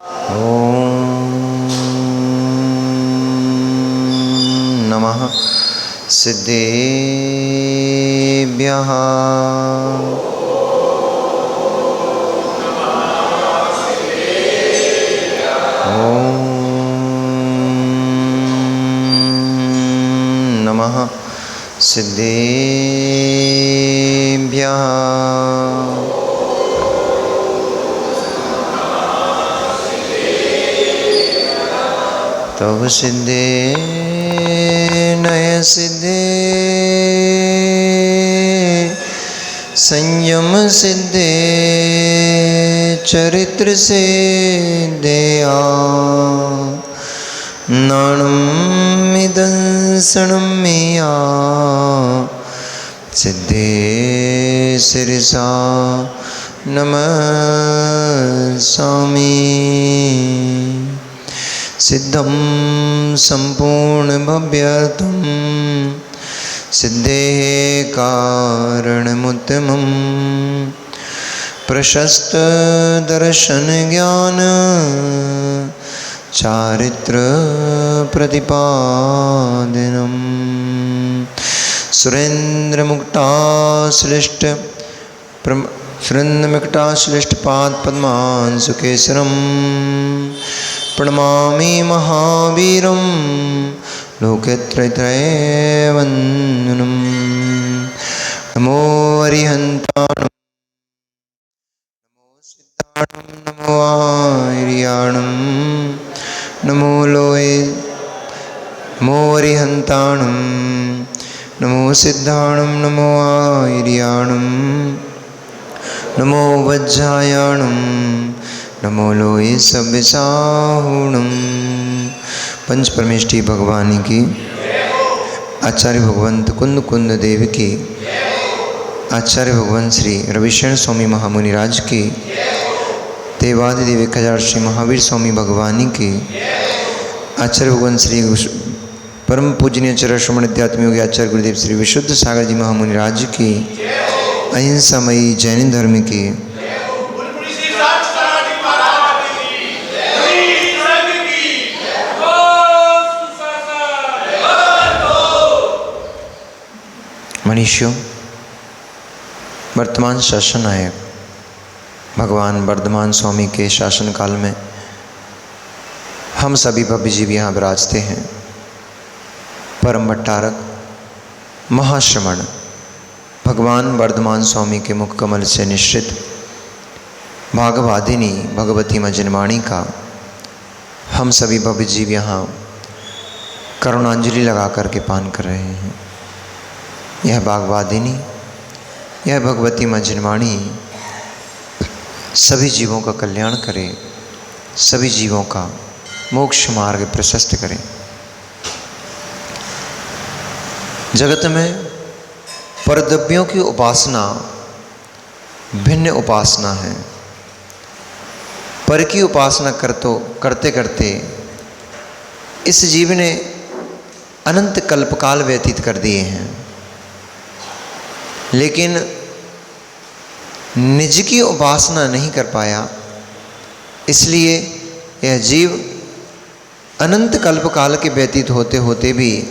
ॐ नमः सिद्धेभ्यः। ॐ नमः सिद्धेभ्यः। तव सिद्धे नय सिद्धे संयम सिद्धे चरित्र सिद्धेया नाणमिदंसनमेया सिद्धे सिरसा नमस्सामि। सिद्धं सम्पूर्णभव्यतं सिद्धे कारणमुत्तमं प्रशस्त दर्शन ज्ञान चारित्र प्रतिपादनम् सुरेन्द्रमुक्ताश्लिष्ट पाद पद्मान् सुकेसरम् प्रणमामि महावीरं लोकत्रयवन्दनं। नमो अरिहन्ताणं नमो सिद्धाणं नमो आर्याणं नमो लोये नमो अरिहन्ताणं नमो सिद्धाणं नमो आर्याणं नमो वज्रायाणं नमो लोये सव्यसाहुणम। पंच परमेष्ठी भगवान की, आचार्य भगवंत कुंद कुंद देव की, आचार्य भगवंत श्री रविशरण स्वामी महामुनिराज की, देवादिदेव 1000 श्री महावीर स्वामी भगवान की, आचार्य भगवंत श्री परम पूजनीय चरश्रमण अध्यात्म योगी आचार्य गुरुदेव श्री विशुद्ध सागर जी महामुनिराज की, अहिंसामयी जैन धर्म की, मनीषियों, वर्तमान शासन नायक भगवान वर्धमान स्वामी के शासन काल में हम सभी भव्य जीव यहाँ विराजते हैं। परम भट्टारक महाश्रमण भगवान वर्धमान स्वामी के मुख कमल से निश्रित भागवादिनी भगवती मजनवाणी का हम सभी भव्य जीव यहाँ करुणांजलि लगा करके पान कर रहे हैं। यह भागवादिनी, यह भगवती मजनवाणी सभी जीवों का कल्याण करे, सभी जीवों का मोक्ष मार्ग प्रशस्त करे। जगत में परद्रव्यों की उपासना भिन्न उपासना है। पर की उपासना करते करते इस जीव ने अनंत कल्पकाल व्यतीत कर दिए हैं, लेकिन निज की उपासना नहीं कर पाया। इसलिए यह जीव अनंत कल्पकाल के व्यतीत होते होते भी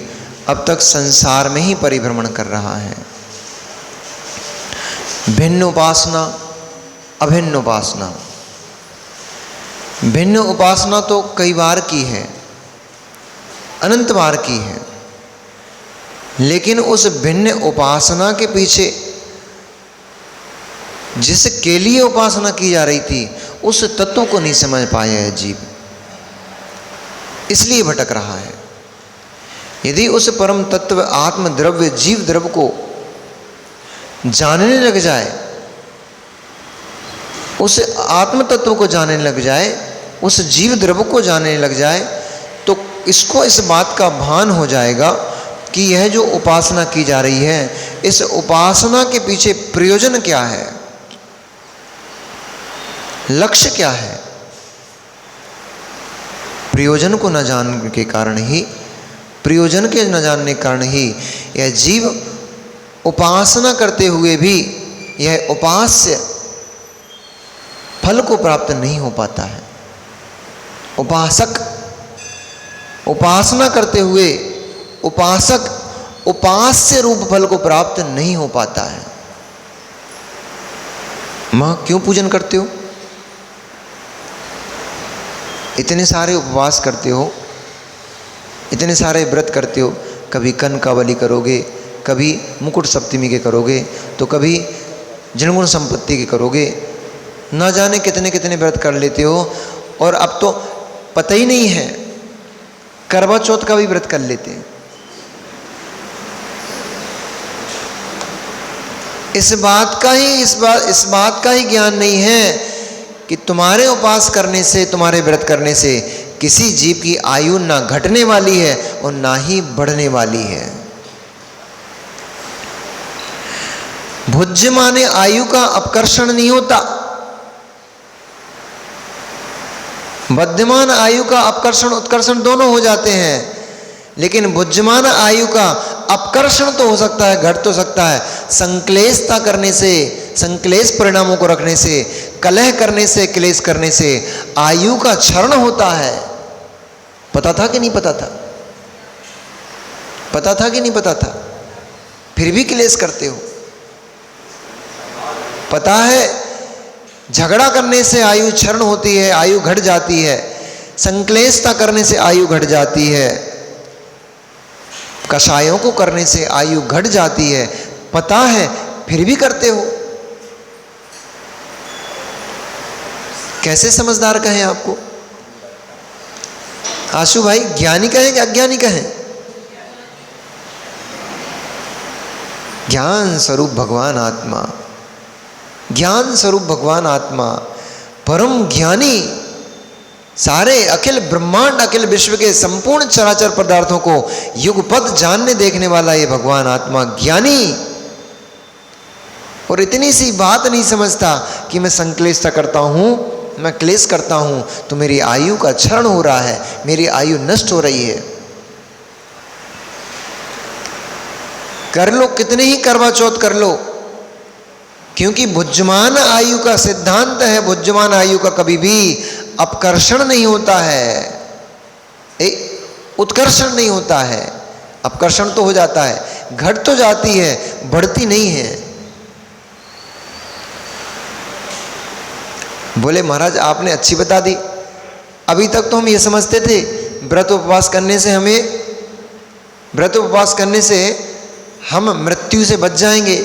अब तक संसार में ही परिभ्रमण कर रहा है। भिन्न उपासना, अभिन्न उपासना। भिन्न उपासना तो कई बार की है, अनंत बार की है, लेकिन उस भिन्न उपासना के पीछे जिसके लिए उपासना की जा रही थी उस तत्व को नहीं समझ पाया है जीव, इसलिए भटक रहा है। यदि उस परम तत्व आत्म द्रव्य जीव द्रव्य को जानने लग जाए, उस आत्म तत्व को जानने लग जाए, उस जीव द्रव्य को जानने लग जाए, तो इसको इस बात का भान हो जाएगा कि यह जो उपासना की जा रही है, इस उपासना के पीछे प्रयोजन क्या है, लक्ष्य क्या है। प्रयोजन को न जानने के कारण ही, प्रयोजन के न जानने के कारण ही यह जीव उपासना करते हुए भी यह उपास्य फल को प्राप्त नहीं हो पाता है। उपासक उपासना करते हुए उपासक उपास्य रूप फल को प्राप्त नहीं हो पाता है। मां क्यों पूजन करते हो? इतने सारे उपवास करते हो, इतने सारे व्रत करते हो, कभी कनकावली करोगे, कभी मुकुट सप्तमी के करोगे, तो कभी जनगुण संपत्ति के करोगे, ना जाने कितने कितने व्रत कर लेते हो। और अब तो पता ही नहीं है, करवा चौथ का भी व्रत कर लेते हैं। इस बात का ही ज्ञान नहीं है कि तुम्हारे उपास करने से, तुम्हारे व्रत करने से किसी जीव की आयु ना घटने वाली है और ना ही बढ़ने वाली है। भुज्य माने आयु का अपकर्षण नहीं होता, बद्धमान आयु का अपकर्षण उत्कर्षण दोनों हो जाते हैं, लेकिन भुज्यमान आयु का अपकर्षण तो हो सकता है, घट तो सकता है। संक्लेशता करने से, संक्लेश परिणामों को रखने से, कलह करने से, क्लेश करने से आयु का क्षरण होता है। पता था कि नहीं पता था? पता था कि नहीं पता था? फिर भी क्लेश करते हो। पता है झगड़ा करने से आयु क्षरण होती है, आयु घट जाती है, संक्लेशता करने से आयु घट जाती है, कषायों को करने से आयु घट जाती है। पता है फिर भी करते हो। कैसे समझदार कहें आपको? आशु भाई, ज्ञानी कहें कि अज्ञानी कहें? ज्ञान स्वरूप भगवान आत्मा, ज्ञान स्वरूप भगवान आत्मा, परम ज्ञानी, सारे अखिल ब्रह्मांड, अखिल विश्व के संपूर्ण चराचर पदार्थों को युगपत जानने देखने वाला ये भगवान आत्मा ज्ञानी, और इतनी सी बात नहीं समझता कि मैं संक्लेशता करता हूं, मैं क्लेश करता हूं तो मेरी आयु का क्षरण हो रहा है, मेरी आयु नष्ट हो रही है। कर लो, कितने ही करवा चौथ कर लो, क्योंकि भुज्यमान आयु का सिद्धांत है, भुज्यमान आयु का कभी भी अपकर्षण नहीं होता है, उत्कर्षण नहीं होता है। अपकर्षण तो हो जाता है, घट तो जाती है, बढ़ती नहीं है। बोले महाराज आपने अच्छी बता दी, अभी तक तो हम ये समझते थे व्रत उपवास करने से हम मृत्यु से बच जाएंगे,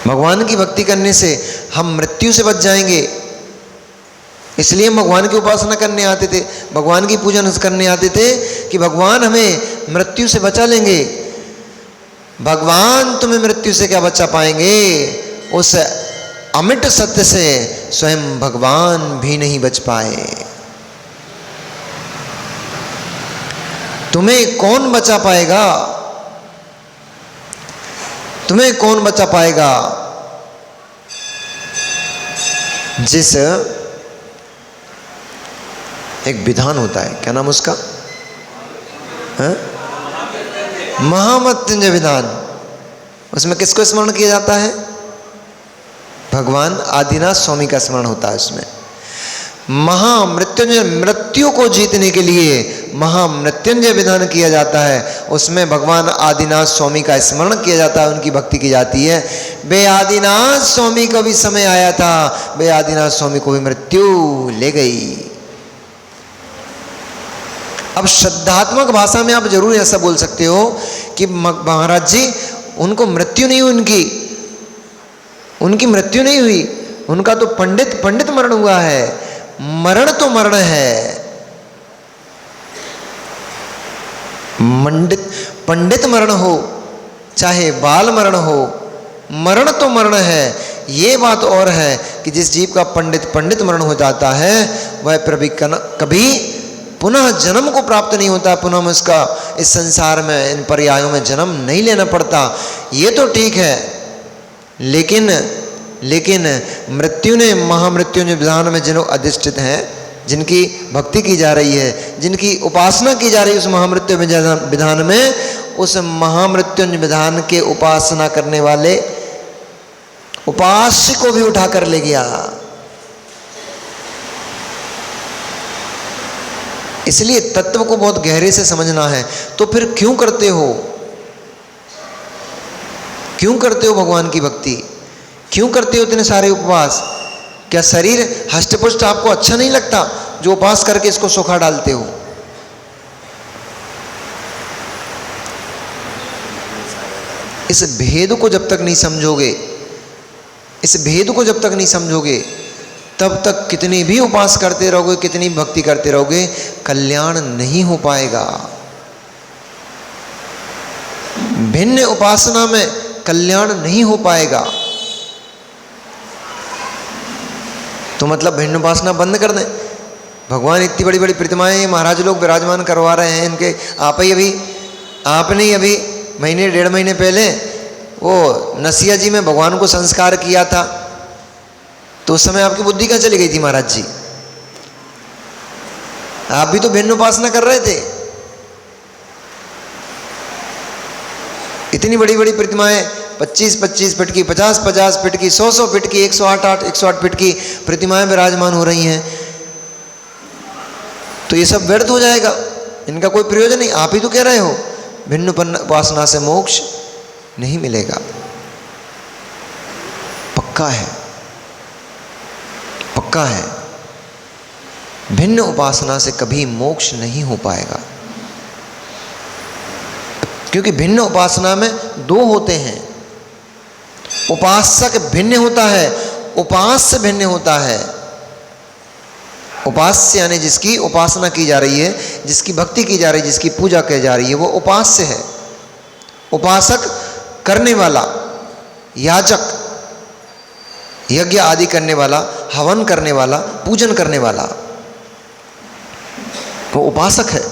भगवान की भक्ति करने से हम मृत्यु से बच जाएंगे, इसलिए हम भगवान की उपासना करने आते थे, भगवान की पूजन करने आते थे कि भगवान हमें मृत्यु से बचा लेंगे। भगवान तुम्हें मृत्यु से क्या बचा पाएंगे? उस अमिट सत्य से स्वयं भगवान भी नहीं बच पाए। तुम्हें कौन बचा पाएगा? तुम्हें कौन बचा पाएगा? जिस एक विधान होता है, क्या नाम उसका? महामृत्युंजय विधान। उसमें किसको स्मरण किया जाता है? भगवान आदिनाथ स्वामी का स्मरण होता है। उसमें महामृत्युंजय, मृत्यु को जीतने के लिए महामृत्युंजय विधान किया जाता है। उसमें भगवान आदिनाथ स्वामी का स्मरण किया जाता है, उनकी भक्ति की जाती है। बे आदिनाथ स्वामी का भी समय आया था, बे आदिनाथ स्वामी को भी मृत्यु ले गई। अब श्रद्धात्मक भाषा में आप जरूर ऐसा बोल सकते हो कि महाराज जी उनको मृत्यु नहीं हुई, उनकी मृत्यु नहीं हुई, उनका तो पंडित मरण हुआ है। मरण तो मरण है, पंडित मरण हो चाहे बाल मरण हो, मरण तो मरण है। ये बात और है कि जिस जीव का पंडित मरण हो जाता है वह कभी पुनः जन्म को प्राप्त नहीं होता, पुनः उसका इस संसार में इन पर्यायों में जन्म नहीं लेना पड़ता। ये तो ठीक है, लेकिन मृत्यु ने महामृत्युंजय विधान में जिन अधिष्ठित हैं, जिनकी भक्ति की जा रही है, जिनकी उपासना की जा रही है उस महामृत्यु विधान में, उस महामृत्युंजय विधान के उपासना करने वाले उपास्य को भी उठा कर ले गया। इसलिए तत्व को बहुत गहरे से समझना है। तो फिर क्यों करते हो, क्यों करते हो भगवान की भक्ति, क्यों करते हो इतने सारे उपवास? क्या शरीर हष्टपुष्ट आपको अच्छा नहीं लगता जो उपवास करके इसको सुखा डालते हो? इस भेद को जब तक नहीं समझोगे, इस भेद को जब तक नहीं समझोगे, तब तक कितने भी उपास करते रहोगे, कितनी भक्ति करते रहोगे, कल्याण नहीं हो पाएगा। भिन्न उपासना में कल्याण नहीं हो पाएगा। तो मतलब भिन्न उपासना बंद कर दें? भगवान इतनी बड़ी बड़ी प्रतिमाएं महाराज लोग विराजमान करवा रहे हैं इनके, आपने ही अभी महीने 1.5 महीने पहले वो नसिया जी में भगवान को संस्कार किया था, तो उस समय आपकी बुद्धि कहाँ चली गई थी महाराज जी? आप भी तो भिन्न उपासना कर रहे थे। इतनी बड़ी बड़ी प्रतिमाएं 25-25 फीट की, 50-50 फीट की, 100-100 फीट की, 108 फीट की प्रतिमाएं विराजमान हो रही हैं, तो ये सब व्यर्थ हो जाएगा, इनका कोई प्रयोजन नहीं। आप ही तो कह रहे हो भिन्न उपासना से मोक्ष नहीं मिलेगा। पक्का है, पक्का है, भिन्न उपासना से कभी मोक्ष नहीं हो पाएगा, क्योंकि भिन्न उपासना में 2 होते हैं। उपासक भिन्न होता है, उपास्य भिन्न होता है। उपास्य यानी जिसकी उपासना की जा रही है, जिसकी भक्ति की जा रही है, जिसकी पूजा की जा रही है, वो उपास्य है। उपासक करने वाला, याजक, यज्ञ आदि करने वाला, हवन करने वाला, पूजन करने वाला, वो उपासक है।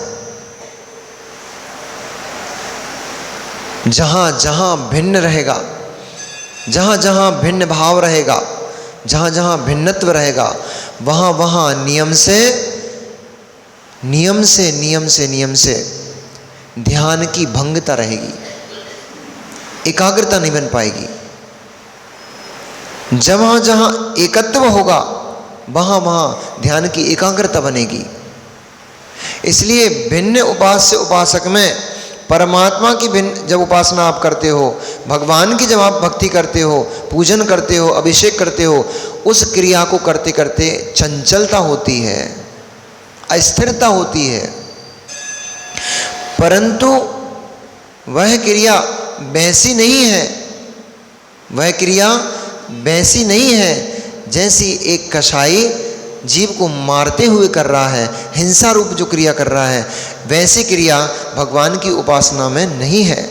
जहां जहां भिन्न रहेगा, जहां जहां भिन्न भाव रहेगा, जहां जहां भिन्नत्व रहेगा, वहां वहां नियम से ध्यान की भंगता रहेगी, एकाग्रता नहीं बन पाएगी। जहां जहां एकत्व होगा, वहां वहां ध्यान की एकाग्रता बनेगी। इसलिए भिन्न उपास्य उपासक में परमात्मा की भिन्न जब उपासना आप करते हो, भगवान की जब आप भक्ति करते हो, पूजन करते हो, अभिषेक करते हो, उस क्रिया को करते करते चंचलता होती है, अस्थिरता होती है, परंतु वह क्रिया वैसी नहीं है, वह क्रिया वैसी नहीं है जैसी एक कसाई जीव को मारते हुए कर रहा है, हिंसा रूप जो क्रिया कर रहा है, वैसी क्रिया भगवान की उपासना में नहीं है।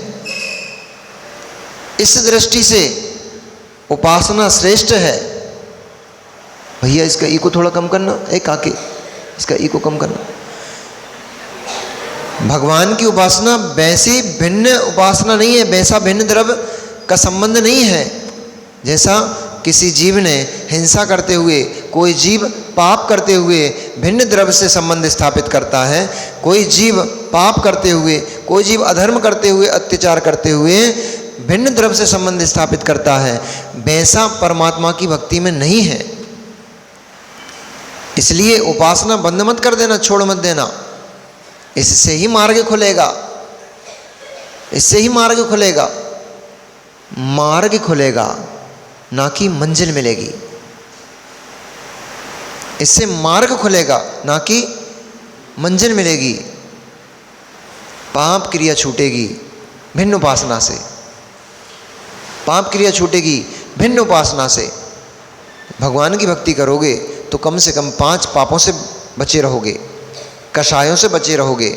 इस दृष्टि से उपासना श्रेष्ठ है। भैया इसका ई को थोड़ा कम करना, काके इसका ई को कम करना। भगवान की उपासना वैसी भिन्न उपासना नहीं है, वैसा भिन्न द्रव्य का संबंध नहीं है जैसा किसी जीव ने हिंसा करते हुए, कोई जीव पाप करते हुए भिन्न द्रव्य से संबंध स्थापित करता है, कोई जीव पाप करते हुए, कोई जीव अधर्म करते हुए, अत्याचार करते हुए भिन्न द्रव्य से संबंध स्थापित करता है, वैसा परमात्मा की भक्ति में नहीं है। इसलिए उपासना बंद मत कर देना, छोड़ मत देना, इससे ही मार्ग खुलेगा, इससे ही मार्ग खुलेगा, मार्ग खुलेगा ना कि मंजिल मिलेगी। इससे मार्ग खुलेगा ना कि मंजिल मिलेगी। पाप क्रिया छूटेगी भिन्न उपासना से, पाप क्रिया छूटेगी भिन्न उपासना से। भगवान की भक्ति करोगे तो कम से कम 5 पापों से बचे रहोगे, कषायों से बचे रहोगे।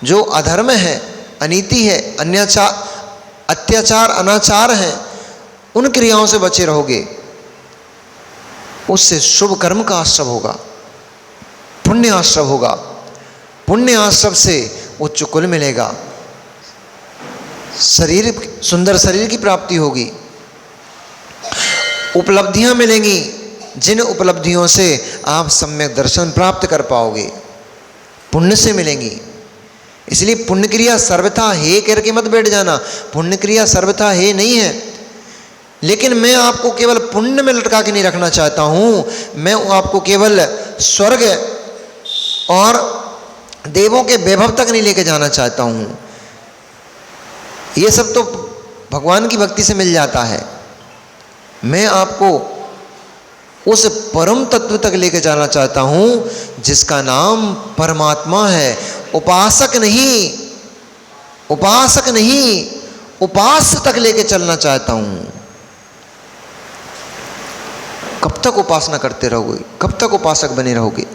जो अधर्म है, अनीति है, अत्याचार, अनाचार है, उन क्रियाओं से बचे रहोगे। उससे शुभ कर्म का आश्रव होगा, पुण्य आश्रव होगा, पुण्य आश्रव से उच्च कुल मिलेगा, शरीर, सुंदर शरीर की प्राप्ति होगी, उपलब्धियां मिलेंगी, जिन उपलब्धियों से आप सम्यक दर्शन प्राप्त कर पाओगे, पुण्य से मिलेंगी। इसलिए पुण्य क्रिया सर्वथा है करके मत बैठ जाना, पुण्य क्रिया सर्वथा है नहीं है। लेकिन मैं आपको केवल पुण्य में लटका के नहीं रखना चाहता हूँ, मैं आपको केवल स्वर्ग और देवों के वैभव तक नहीं लेके जाना चाहता हूं। ये सब तो भगवान की भक्ति से मिल जाता है। मैं आपको उस परम तत्व तक लेके जाना चाहता हूं जिसका नाम परमात्मा है। उपासक नहीं, उपासक नहीं, उपास्य तक लेके चलना चाहता हूं। कब तक उपासना करते रहोगे? कब तक उपासक बने रहोगे?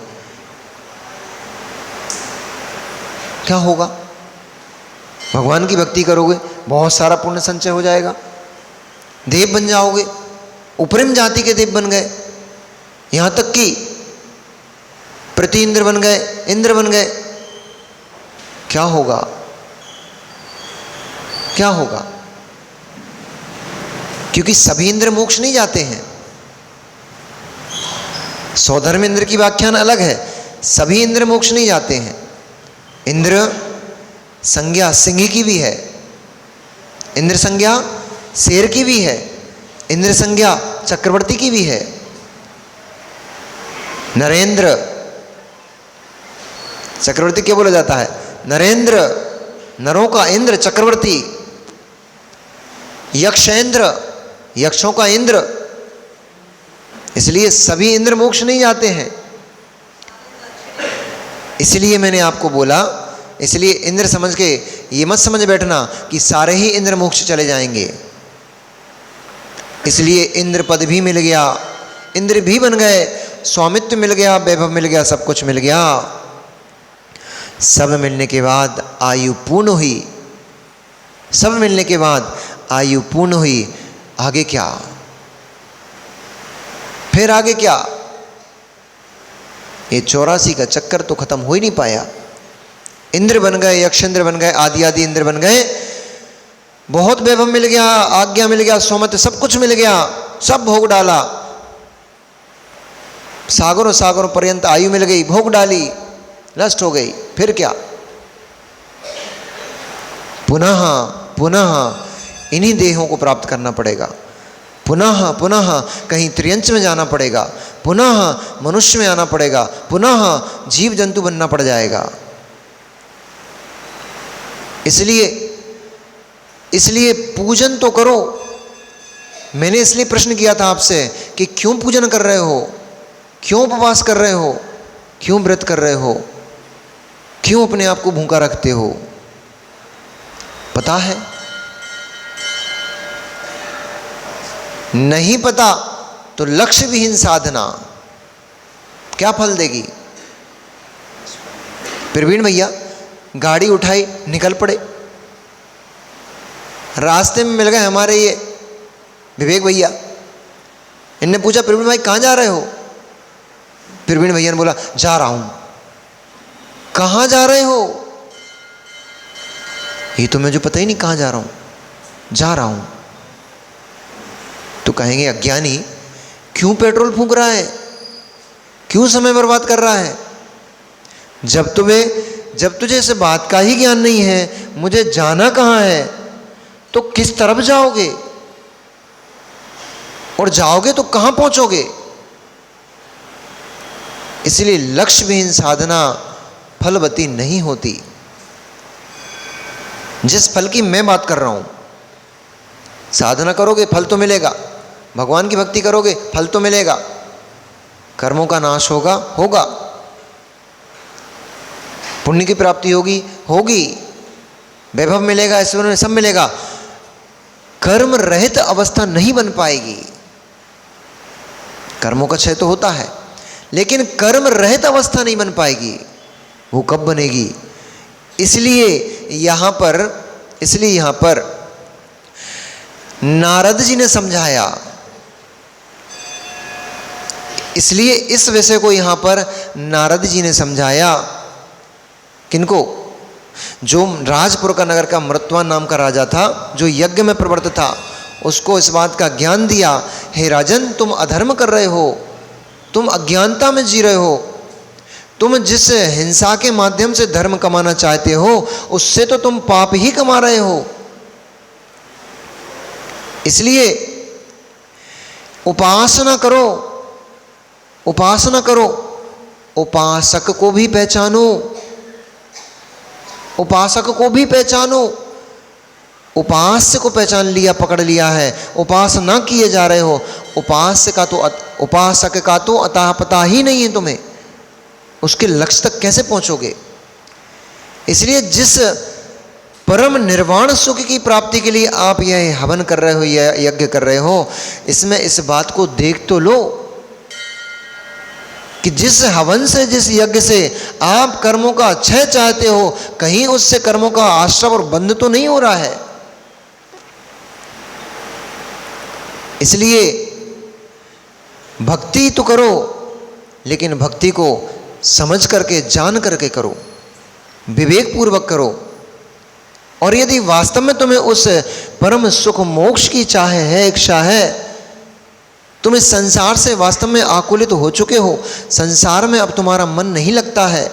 क्या होगा? भगवान की भक्ति करोगे, बहुत सारा पुण्य संचय हो जाएगा, देव बन जाओगे, उपरिम जाति के देव बन गए, यहां तक कि प्रति इंद्र बन गए, इंद्र बन गए। क्या होगा? क्या होगा? क्योंकि सभी इंद्र मोक्ष नहीं जाते हैं। सौधर्म इंद्र की व्याख्यान अलग है, सभी इंद्र मोक्ष नहीं जाते हैं। इंद्र संज्ञा सिंह की भी है, इंद्र संज्ञा शेर की भी है, इंद्र संज्ञा चक्रवर्ती की भी है। नरेंद्र, चक्रवर्ती क्या बोला जाता है? नरेंद्र, नरों का इंद्र चक्रवर्ती। यक्षेंद्र, यक्षों का इंद्र। इसलिए सभी इंद्र मोक्ष नहीं जाते हैं। इसलिए मैंने आपको बोला, इसलिए इंद्र समझ के ये मत समझ बैठना कि सारे ही इंद्र मोक्ष चले जाएंगे। इसलिए इंद्र पद भी मिल गया, इंद्र भी बन गए, स्वामित्व मिल गया, वैभव मिल गया, सब कुछ मिल गया। सब मिलने के बाद आयु पूर्ण हुई, सब मिलने के बाद आयु पूर्ण हुई। आगे क्या? फिर आगे क्या? ये 84 का चक्कर तो खत्म हो ही नहीं पाया। इंद्र बन गए, यक्षेंद्र बन गए, आदि आदि इंद्र बन गए, बहुत वैभव मिल गया, आज्ञा मिल गया, सोमत सब कुछ मिल गया, सब भोग डाला, सागरों सागरों पर्यंत आयु मिल गई, भोग डाली, नष्ट हो गई। फिर क्या? पुनः पुनः इन्हीं देहों को प्राप्त करना पड़ेगा, पुनः पुनः कहीं त्रियंच में जाना पड़ेगा, पुनः मनुष्य में आना पड़ेगा, पुनः जीव जंतु बनना पड़ जाएगा। इसलिए पूजन तो करो। मैंने इसलिए प्रश्न किया था आपसे कि क्यों पूजन कर रहे हो, क्यों उपवास कर रहे हो, क्यों व्रत कर रहे हो, क्यों अपने आप को भूखा रखते हो? पता है? नहीं पता तो लक्ष्य विहीन साधना क्या फल देगी? प्रवीण भैया गाड़ी उठाई, निकल पड़े। रास्ते में मिल गए हमारे ये विवेक भैया। इनने पूछा प्रवीण भाई कहाँ जा रहे हो? प्रवीण भैया ने बोला जा रहा हूं। कहाँ जा रहे हो? ये तो मुझे पता ही नहीं कहाँ जा रहा हूं। जा रहा हूं। तो कहेंगे अज्ञानी क्यों पेट्रोल फूंक रहा है, क्यों समय बर्बाद कर रहा है? जब तुझे इस बात का ही ज्ञान नहीं है मुझे जाना कहाँ है, तो किस तरफ जाओगे और जाओगे तो कहाँ पहुंचोगे? इसलिए लक्ष्य विहीन साधना फलवती नहीं होती। जिस फल की मैं बात कर रहा हूं, साधना करोगे फल तो मिलेगा, भगवान की भक्ति करोगे फल तो मिलेगा, कर्मों का नाश होगा, पुण्य की प्राप्ति होगी, वैभव मिलेगा, ऐश्वर्य में सब मिलेगा। कर्म रहित अवस्था नहीं बन पाएगी। कर्मों का क्षय तो होता है, लेकिन कर्म रहित अवस्था नहीं बन पाएगी। वो कब बनेगी? इसलिए यहां पर नारद जी ने समझाया। इसलिए इस विषय को यहां पर नारद जी ने समझाया। किनको? जो राजपुर का नगर का मृत्युवान नाम का राजा था, जो यज्ञ में प्रवृत्त था, उसको इस बात का ज्ञान दिया, हे राजन तुम अधर्म कर रहे हो, तुम अज्ञानता में जी रहे हो, तुम जिस हिंसा के माध्यम से धर्म कमाना चाहते हो उससे तो तुम पाप ही कमा रहे हो। इसलिए उपासना करो, उपासना करो, उपासक को भी पहचानो, उपासक को भी पहचानो। उपास्य को पहचान लिया, पकड़ लिया है, उपासना किए जा रहे हो, उपासक का तो अतः पता ही नहीं है तुम्हें, उसके लक्ष्य तक कैसे पहुंचोगे। इसलिए जिस परम निर्वाण सुख की प्राप्ति के लिए आप यह हवन कर रहे हो, यह यज्ञ कर रहे हो, इसमें इस बात को देख तो लो कि जिस हवन से, जिस यज्ञ से आप कर्मों का क्षय चाहते हो, कहीं उससे कर्मों का आश्रय और बंध तो नहीं हो रहा है। इसलिए भक्ति तो करो, लेकिन भक्ति को समझ करके, जान करके करो, विवेक पूर्वक करो। और यदि वास्तव में तुम्हें उस परम सुख मोक्ष की चाह है, इच्छा है, तुम इस संसार से वास्तव में आकुलित हो चुके हो, संसार में अब तुम्हारा मन नहीं लगता है,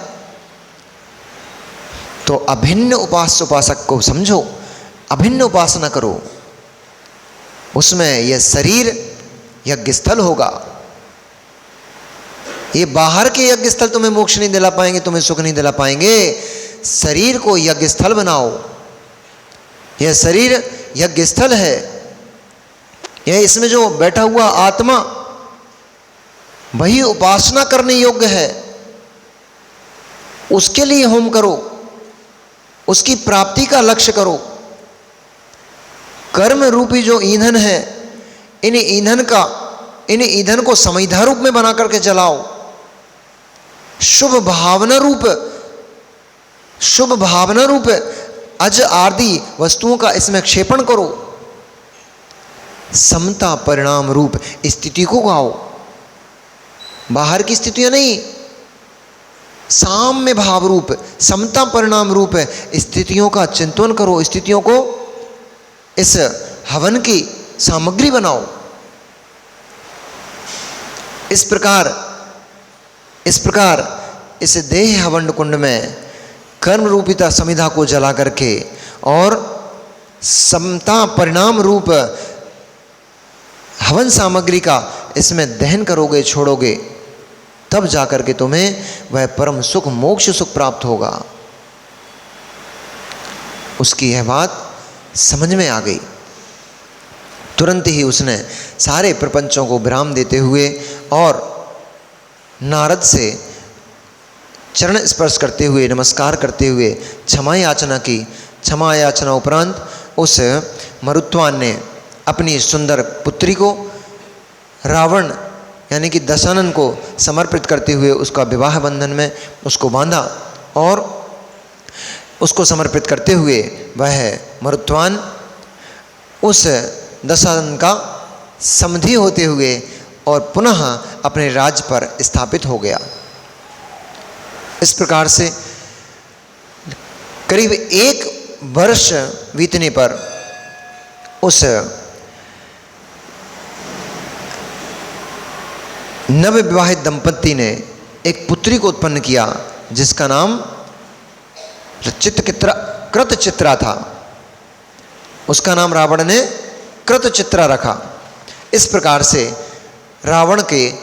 तो अभिन्न उपास्य उपासक को समझो, अभिन्न उपासना करो। उसमें यह शरीर यज्ञ स्थल होगा। ये बाहर के यज्ञ स्थल तुम्हें मोक्ष नहीं दिला पाएंगे, तुम्हें सुख नहीं दिला पाएंगे। शरीर को यज्ञ स्थल बनाओ। यह शरीर यज्ञ स्थल है। यह इसमें जो बैठा हुआ आत्मा, वही उपासना करने योग्य है। उसके लिए होम करो, उसकी प्राप्ति का लक्ष्य करो। कर्म रूपी जो ईंधन है, इन ईंधन को समिधा रूप में बना करके जलाओ। शुभ भावना रूप अज आदि वस्तुओं का इसमें क्षेपण करो। समता परिणाम रूप स्थिति को गाओ, बाहर की स्थितियां नहीं, साम्य भाव रूप, समता परिणाम रूप स्थितियों का चिंतन करो। स्थितियों को इस हवन की सामग्री बनाओ। इस प्रकार इस देह हवन कुंड में कर्म रूपिता समिधा को जला करके और समता परिणाम रूप हवन सामग्री का इसमें दहन करोगे, छोड़ोगे, तब जाकर के तुम्हें वह परम सुख मोक्ष सुख प्राप्त होगा। उसकी यह बात समझ में आ गई। तुरंत ही उसने सारे प्रपंचों को विराम देते हुए और नारद से चरण स्पर्श करते हुए, नमस्कार करते हुए क्षमा याचना की। क्षमा याचना उपरांत उस मरुत्वान ने अपनी सुंदर पुत्री को रावण यानी कि दशानन को समर्पित करते हुए उसका विवाह बंधन में उसको बांधा और उसको समर्पित करते हुए वह मरुत्वान उस दशानन का समधि होते हुए और पुनः अपने राज्य पर स्थापित हो गया। इस प्रकार से करीब 1 वर्ष बीतने पर उस नवविवाहित दंपत्ति ने एक पुत्री को उत्पन्न किया जिसका नाम कृतचित्रा था। उसका नाम रावण ने कृतचित्रा रखा। इस प्रकार से रावण के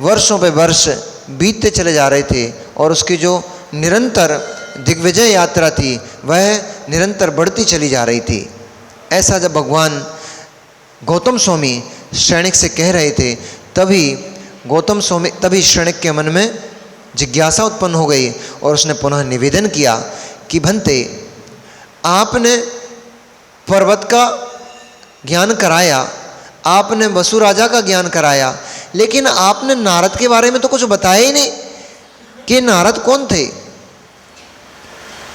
वर्षों पे वर्ष बीतते चले जा रहे थे और उसकी जो निरंतर दिग्विजय यात्रा थी वह निरंतर बढ़ती चली जा रही थी। ऐसा जब भगवान गौतम स्वामी श्रेणिक से कह रहे थे तभी श्रेणिक के मन में जिज्ञासा उत्पन्न हो गई और उसने पुनः निवेदन किया कि भंते, आपने पर्वत का ज्ञान कराया, आपने वसु राजा का ज्ञान कराया, लेकिन आपने नारद के बारे में तो कुछ बताया ही नहीं कि नारद कौन थे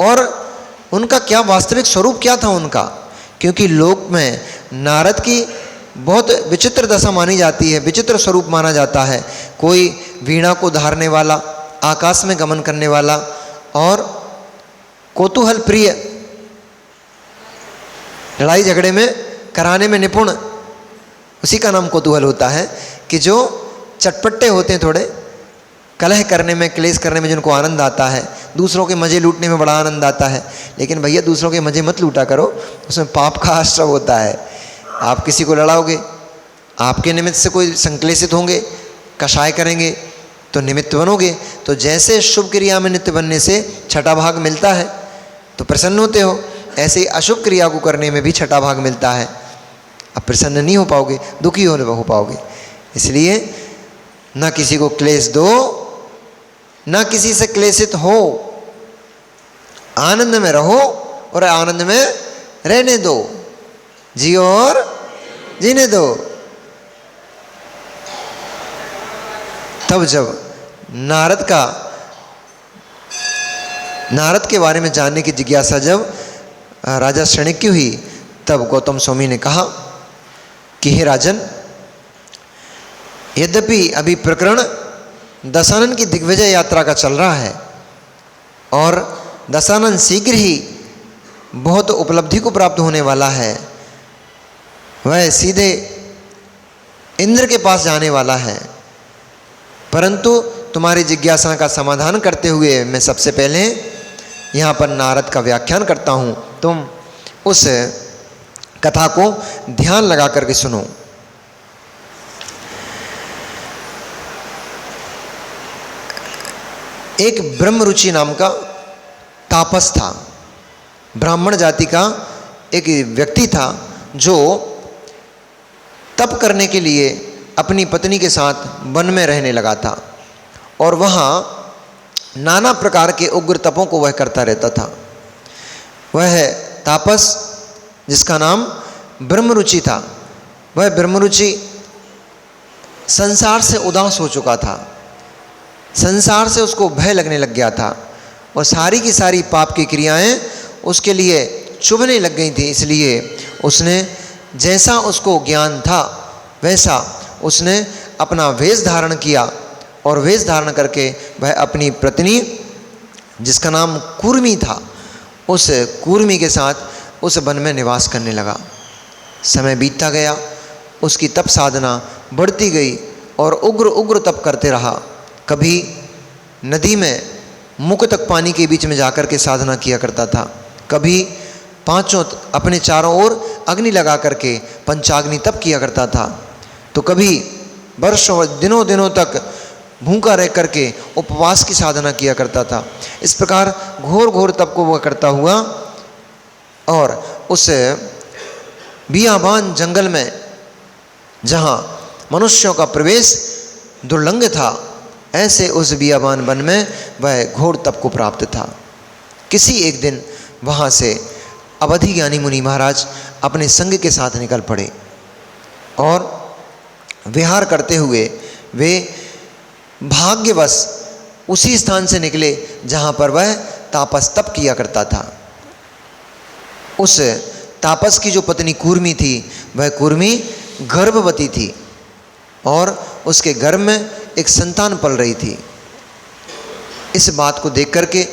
और उनका क्या वास्तविक स्वरूप क्या था उनका। क्योंकि लोक में नारद की बहुत विचित्र दशा मानी जाती है, विचित्र स्वरूप माना जाता है। कोई वीणा को धारने वाला, आकाश में गमन करने वाला और कौतूहल प्रिय, लड़ाई झगड़े में कराने में निपुण, उसी का नाम कौतूहल होता है। कि जो चटपटे होते हैं, थोड़े कलह करने में, क्लेश करने में जिनको आनंद आता है, दूसरों के मज़े लूटने में बड़ा आनंद आता है। लेकिन भैया दूसरों के मज़े मत लूटा करो, उसमें पाप का आश्रय होता है। आप किसी को लड़ाओगे, आपके निमित्त से कोई संक्लेशित होंगे, कषाय करेंगे तो निमित्त बनोगे। तो जैसे शुभ क्रिया में नित्य बनने से छठा भाग मिलता है, तो प्रसन्न होते हो। ऐसे ही अशुभ क्रिया को करने में भी छठा भाग मिलता है। अब प्रसन्न नहीं हो पाओगे, दुखी हो पाओगे। इसलिए ना किसी को क्लेश दो, ना किसी से क्लेशित हो, आनंद में रहो और आनंद में रहने दो, जियो और जीने दो। तब जब नारद के बारे में जानने की जिज्ञासा जब राजा शणिक की हुई, तब गौतम स्वामी ने कहा कि हे राजन, यद्यपि अभी प्रकरण दशानन की दिग्विजय यात्रा का चल रहा है और दशानन शीघ्र ही बहुत उपलब्धि को प्राप्त होने वाला है, वह सीधे इंद्र के पास जाने वाला है, परंतु तुम्हारी जिज्ञासा का समाधान करते हुए मैं सबसे पहले यहाँ पर नारद का व्याख्यान करता हूँ। तुम उस कथा को ध्यान लगा करके सुनो। एक ब्रह्मरुचि नाम का तापस था, ब्राह्मण जाति का एक व्यक्ति था, जो तप करने के लिए अपनी पत्नी के साथ वन में रहने लगा था और वहाँ नाना प्रकार के उग्र तपों को वह करता रहता था। वह तापस, जिसका नाम ब्रह्मरुचि था, वह ब्रह्मरुचि संसार से उदास हो चुका था। संसार से उसको भय लगने लग गया था और सारी की सारी पाप की क्रियाएं उसके लिए चुभने लग गई थी। इसलिए उसने जैसा उसको ज्ञान था वैसा उसने अपना वेश धारण किया और वेश धारण करके वह अपनी पत्नी, जिसका नाम कूर्मी था, उस कूर्मी के साथ उस वन में निवास करने लगा। समय बीतता गया, उसकी तप साधना बढ़ती गई और उग्र उग्र तप करते रहा। कभी नदी में मुख तक पानी के बीच में जाकर के साधना किया करता था, कभी पांचों अपने चारों ओर अग्नि लगा करके पंचाग्नि तप किया करता था, तो कभी वर्षों दिनों दिनों तक भूखा रह करके उपवास की साधना किया करता था। इस प्रकार घोर घोर तप को वह करता हुआ और उस बियाबान जंगल में, जहाँ मनुष्यों का प्रवेश दुर्लंघ था, ऐसे उस बियाबान वन में वह घोर तप को प्राप्त था। किसी एक दिन वहाँ से अवधि ज्ञानी मुनि महाराज अपने संग के साथ निकल पड़े और विहार करते हुए वे भाग्यवश उसी स्थान से निकले जहाँ पर वह तापस तप किया करता था। उस तापस की जो पत्नी कूर्मी थी, वह कूर्मी गर्भवती थी और उसके गर्भ में एक संतान पल रही थी। इस बात को देख करके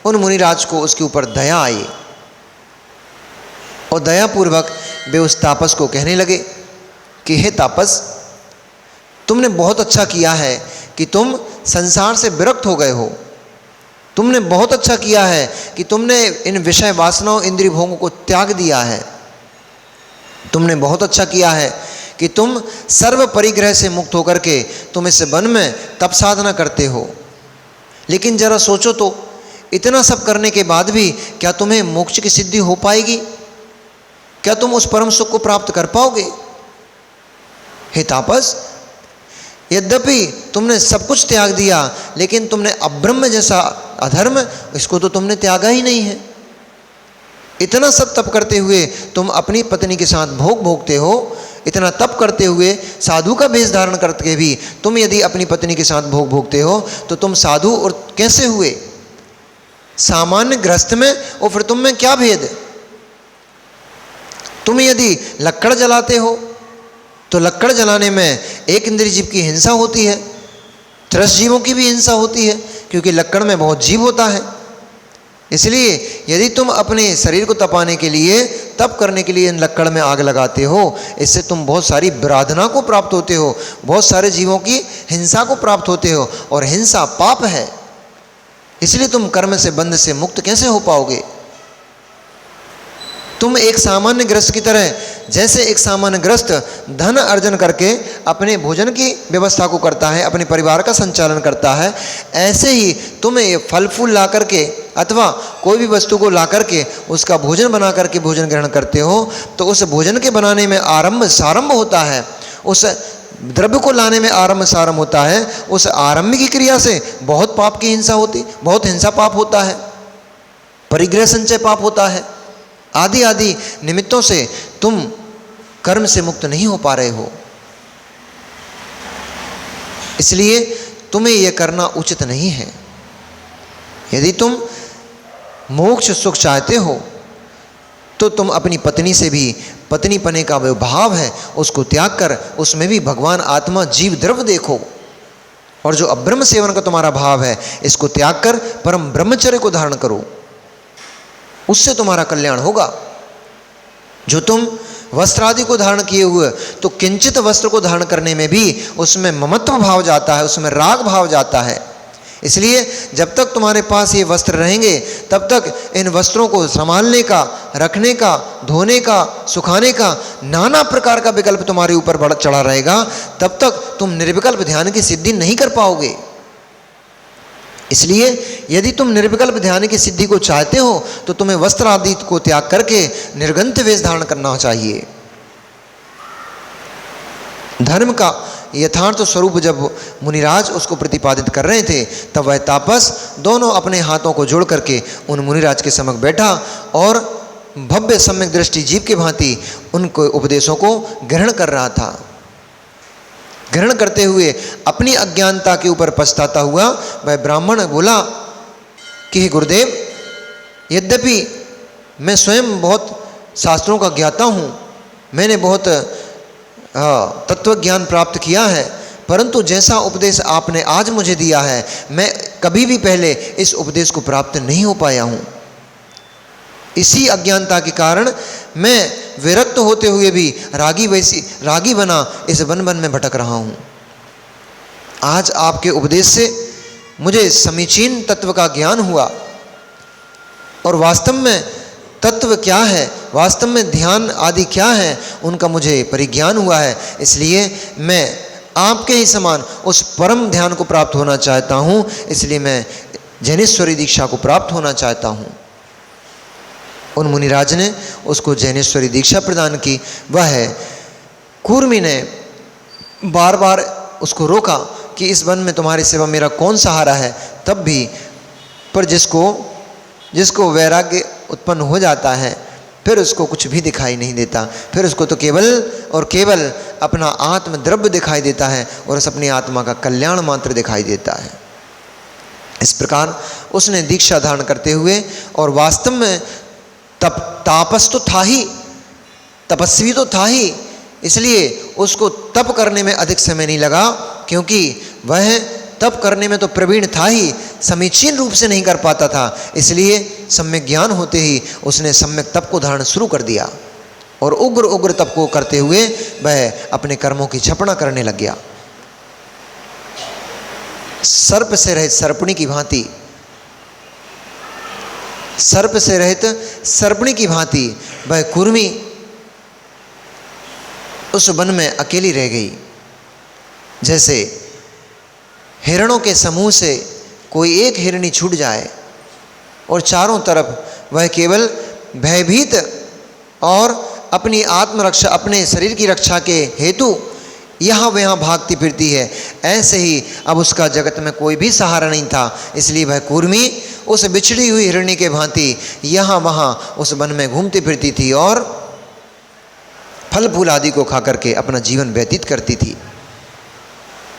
उन मुनिराज को उसके ऊपर दया आई और दयापूर्वक वे उस तापस को कहने लगे कि हे तापस, तुमने बहुत अच्छा किया है कि तुम संसार से विरक्त हो गए हो। तुमने बहुत अच्छा किया है कि तुमने इन विषय वासनाओं इंद्रिय भोगों को त्याग दिया है। तुमने बहुत अच्छा किया है कि तुम सर्व परिग्रह से मुक्त होकर के तुम इस वन में तप साधना करते हो। लेकिन जरा सोचो तो, इतना सब करने के बाद भी क्या तुम्हें मोक्ष की सिद्धि हो पाएगी? क्या तुम उस परम सुख को प्राप्त कर पाओगे? हे तापस, यद्यपि तुमने सब कुछ त्याग दिया, लेकिन तुमने अब्रह्म जैसा अधर्म, इसको तो तुमने त्यागा ही नहीं है। इतना सब तप करते हुए तुम अपनी पत्नी के साथ भोग भोगते हो, इतना तप करते हुए साधु का भेष धारण करके भी तुम यदि अपनी पत्नी के साथ भोग भोगते हो, तो तुम साधु और कैसे हुए? सामान्य गृहस्थ में और फिर तुम में क्या भेद? तुम यदि लक्कड़ जलाते हो तो लक्कड़ जलाने में एक इंद्रिय जीव की हिंसा होती है, 30 जीवों की भी हिंसा होती है, क्योंकि लक्कड़ में बहुत जीव होता है। इसलिए यदि तुम अपने शरीर को तपाने के लिए, तप करने के लिए इन लक्कड़ में आग लगाते हो, इससे तुम बहुत सारी विराधना को प्राप्त होते हो, बहुत सारे जीवों की हिंसा को प्राप्त होते हो, और हिंसा पाप है। इसलिए तुम कर्म से बंध से मुक्त कैसे हो पाओगे? तुम एक सामान्य गृहस्थ की तरह, जैसे एक सामान्य गृहस्थ धन अर्जन करके अपने भोजन की व्यवस्था को करता है, अपने परिवार का संचालन करता है, ऐसे ही तुम ये फल फूल ला करके अथवा कोई भी वस्तु को ला करके उसका भोजन बना करके भोजन ग्रहण करते हो, तो उस भोजन के बनाने में आरंभ सारंभ होता है, उस द्रव्य को लाने में आरंभ सारंभ होता है, उस आरंभ की क्रिया से बहुत पाप की हिंसा होती, बहुत हिंसा पाप होता है, परिग्रह संचय पाप होता है, आदि आदि निमित्तों से तुम कर्म से मुक्त नहीं हो पा रहे हो। इसलिए तुम्हें यह करना उचित नहीं है। यदि तुम मोक्ष सुख चाहते हो तो तुम अपनी पत्नी से भी पत्नी पने का जो भाव है उसको त्याग कर उसमें भी भगवान आत्मा जीव द्रव्य देखो, और जो अब्रह्म सेवन का तुम्हारा भाव है इसको त्याग कर परम ब्रह्मचर्य को धारण करो, उससे तुम्हारा कल्याण होगा। जो तुम वस्त्र आदि को धारण किए हुए, तो किंचित वस्त्र को धारण करने में भी उसमें ममत्व भाव जाता है, उसमें राग भाव जाता है। इसलिए जब तक तुम्हारे पास ये वस्त्र रहेंगे तब तक इन वस्त्रों को संभालने का, रखने का, धोने का, सुखाने का नाना प्रकार का विकल्प तुम्हारे ऊपर बढ़ चढ़ा रहेगा, तब तक तुम निर्विकल्प ध्यान की सिद्धि नहीं कर पाओगे। इसलिए यदि तुम निर्विकल्प ध्यान की सिद्धि को चाहते हो तो तुम्हें वस्त्र आदि को त्याग करके निर्गंथ वेश धारण करना चाहिए। धर्म का यथार्थ स्वरूप जब मुनिराज उसको प्रतिपादित कर रहे थे, तब वह तापस दोनों अपने हाथों को जोड़ करके उन मुनिराज के समक्ष बैठा और भव्य सम्यक दृष्टि जीव के भांति उनको उपदेशों को ग्रहण कर रहा था। ग्रहण करते हुए अपनी अज्ञानता के ऊपर पछताता हुआ वह ब्राह्मण बोला कि हे गुरुदेव, यद्यपि मैं स्वयं बहुत शास्त्रों का ज्ञाता हूँ, मैंने बहुत तत्व ज्ञान प्राप्त किया है, परंतु जैसा उपदेश आपने आज मुझे दिया है मैं कभी भी पहले इस उपदेश को प्राप्त नहीं हो पाया हूँ। इसी अज्ञानता के कारण मैं विरक्त होते हुए भी रागी बना इस वन में भटक रहा हूँ। आज आपके उपदेश से मुझे समीचीन तत्व का ज्ञान हुआ, और वास्तव में तत्व क्या है, वास्तव में ध्यान आदि क्या है, उनका मुझे परिज्ञान हुआ है। इसलिए मैं आपके ही समान उस परम ध्यान को प्राप्त होना चाहता हूँ, इसलिए मैं जैनेश्वरी दीक्षा को प्राप्त होना चाहता हूँ। उन मुनिराज ने उसको जैनेश्वरी दीक्षा प्रदान की। वह कूर्मी ने बार बार उसको रोका कि इस वन में तुम्हारे सिवा मेरा कौन सहारा है, तब भी पर जिसको वैराग्य उत्पन्न हो जाता है फिर उसको कुछ भी दिखाई नहीं देता, फिर उसको तो केवल और केवल अपना आत्म द्रव्य दिखाई देता है और उस अपनी आत्मा का कल्याण मात्र दिखाई देता है। इस प्रकार उसने दीक्षा धारण करते हुए, और वास्तव में तापस तो था ही, तपस्वी तो था ही, इसलिए उसको तप करने में अधिक समय नहीं लगा, क्योंकि वह तप करने में तो प्रवीण था ही, समीचीन रूप से नहीं कर पाता था। इसलिए सम्यक ज्ञान होते ही उसने सम्यक तप को धारण शुरू कर दिया, और उग्र उग्र तप को करते हुए वह अपने कर्मों की छपना करने लग गया। सर्प से रहित सर्पणी की भांति, सर्प से रहित सर्पणी की भांति वह कुर्मी उस वन में अकेली रह गई। जैसे हिरणों के समूह से कोई एक हिरणी छूट जाए और चारों तरफ वह केवल भयभीत और अपनी आत्मरक्षा, अपने शरीर की रक्षा के हेतु यहाँ वहाँ भागती फिरती है, ऐसे ही अब उसका जगत में कोई भी सहारा नहीं था। इसलिए वह कूर्मी उस बिछड़ी हुई हिरणी के भांति यहाँ वहाँ उस वन में घूमती फिरती थी और फल फूल आदि को खा करके अपना जीवन व्यतीत करती थी।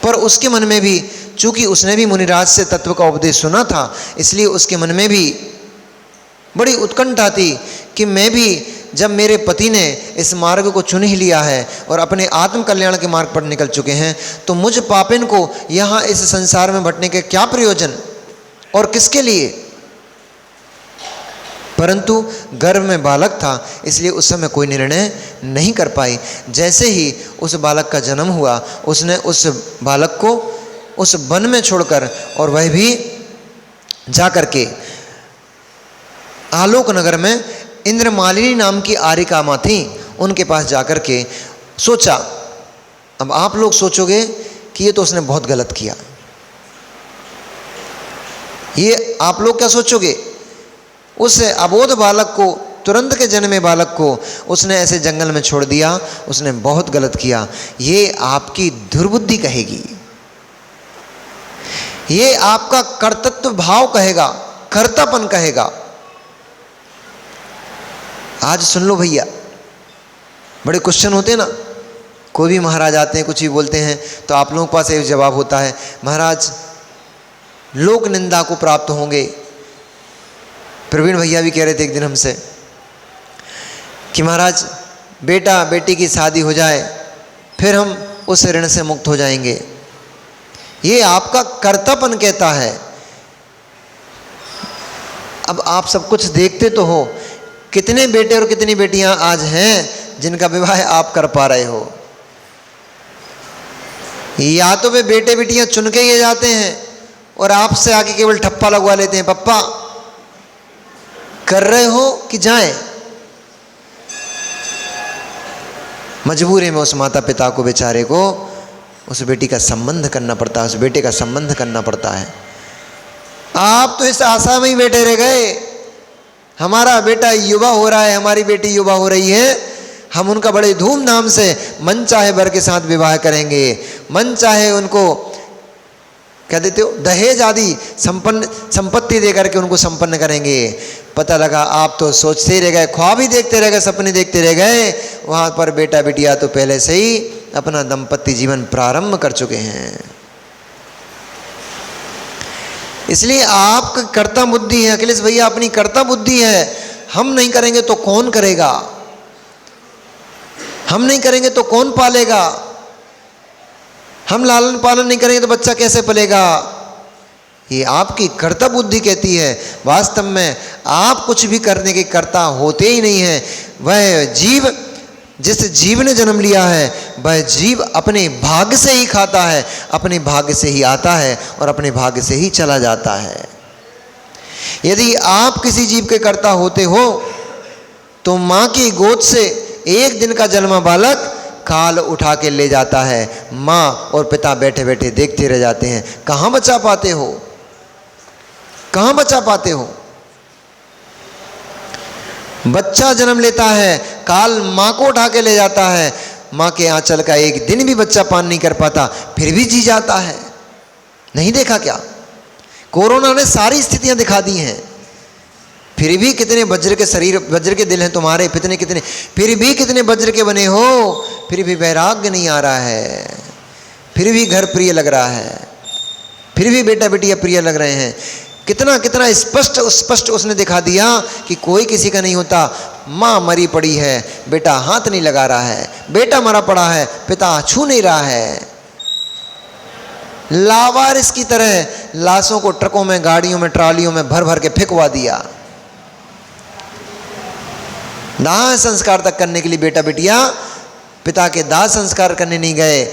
पर उसके मन में भी, चूंकि उसने भी मुनिराज से तत्व का उपदेश सुना था, इसलिए उसके मन में भी बड़ी उत्कंठा थी कि मैं भी, जब मेरे पति ने इस मार्ग को चुन ही लिया है और अपने आत्म कल्याण के मार्ग पर निकल चुके हैं, तो मुझ पापिन को यहाँ इस संसार में बटने के क्या प्रयोजन और किसके लिए। परंतु गर्भ में बालक था, इसलिए उस समय कोई निर्णय नहीं कर पाई। जैसे ही उस बालक का जन्म हुआ, उसने उस बालक को उस वन में छोड़कर, और वह भी जाकर के आलोक नगर में इंद्रमालिनी नाम की आरिका माँ थी, उनके पास जाकर के सोचा। अब आप लोग सोचोगे कि ये तो उसने बहुत गलत किया। ये आप लोग क्या सोचोगे उस अबोध बालक को, तुरंत के जन्मे बालक को उसने ऐसे जंगल में छोड़ दिया। उसने बहुत गलत किया। ये आपकी दुर्बुद्धि कहेगी, ये आपका कर्तृत्व भाव कहेगा, कर्तापन कहेगा। आज सुन लो भैया, बड़े क्वेश्चन होते हैं ना, कोई भी महाराज आते हैं कुछ भी बोलते हैं तो आप लोगों के पास एक जवाब होता है, महाराज लोक निंदा को प्राप्त होंगे। प्रवीण भैया भी कह रहे थे एक दिन हमसे कि महाराज बेटा बेटी की शादी हो जाए फिर हम उस ऋण से मुक्त हो जाएंगे। ये आपका कर्तापन कहता है। अब आप सब कुछ देखते तो हो, कितने बेटे और कितनी बेटियां आज हैं जिनका विवाह आप कर पा रहे हो। या तो वे बेटे बेटियां चुन के ये जाते हैं और आपसे आके केवल ठप्पा लगवा लेते हैं, पप्पा कर रहे हो कि जाएं। मजबूरी में उस माता पिता को बेचारे को उस बेटी का संबंध करना पड़ता है, उस बेटे का संबंध करना पड़ता है। आप तो इस आशा में ही बैठे रह गए, हमारा बेटा युवा हो रहा है, हमारी बेटी युवा हो रही है, हम उनका बड़े धूमधाम से मन चाहे वर के साथ विवाह करेंगे, मन चाहे उनको क्या देते हो दहेज आदि संपत्ति देकर के उनको संपन्न करेंगे। पता लगा आप तो सोचते ही रह गए, ख्वाब ही देखते रह गए, सपने देखते रह गए। वहाँ पर बेटा बिटिया तो पहले से ही अपना दाम्पत्य जीवन प्रारंभ कर चुके हैं। इसलिए आपका कर्ता बुद्धि है अखिलेश भैया, अपनी कर्ता बुद्धि है। हम नहीं करेंगे तो कौन करेगा, हम नहीं करेंगे तो कौन पालेगा, हम लालन पालन नहीं करेंगे तो बच्चा कैसे पलेगा। ये आपकी कर्ता बुद्धि कहती है। वास्तव में आप कुछ भी करने के कर्ता होते ही नहीं हैं। वह जीव जिस जीव ने जन्म लिया है वह जीव अपने भाग्य से ही खाता है, अपने भाग्य से ही आता है और अपने भाग्य से ही चला जाता है। यदि आप किसी जीव के कर्ता होते हो तो माँ की गोद से एक दिन का जन्मा बालक काल उठा के ले जाता है। माँ और पिता बैठे बैठे देखते रह जाते हैं। कहाँ बचा पाते हो, कहाँ बचा पाते हो। बच्चा जन्म लेता है, काल माँ को उठा के ले जाता है। माँ के आंचल का एक दिन भी बच्चा पान नहीं कर पाता, फिर भी जी जाता है। नहीं देखा क्या, कोरोना ने सारी स्थितियां दिखा दी हैं। फिर भी कितने वज्र के शरीर, वज्र के दिल हैं तुम्हारे, कितने कितने, फिर भी कितने वज्र के बने हो, फिर भी वैराग्य नहीं आ रहा है, फिर भी घर प्रिय लग रहा है, फिर भी बेटा बेटियां प्रिय लग रहे हैं। कितना कितना स्पष्ट उसने दिखा दिया कि कोई किसी का नहीं होता। माँ मरी पड़ी है, बेटा हाथ नहीं लगा रहा है, बेटा मरा पड़ा है, पिता छू नहीं रहा है। लावारिस की तरह लाशों को ट्रकों में, गाड़ियों में, ट्रालियों में भर भर के फेंकवा दिया। दाह संस्कार तक करने के लिए बेटा बेटियां पिता के दाह संस्कार करने नहीं गए,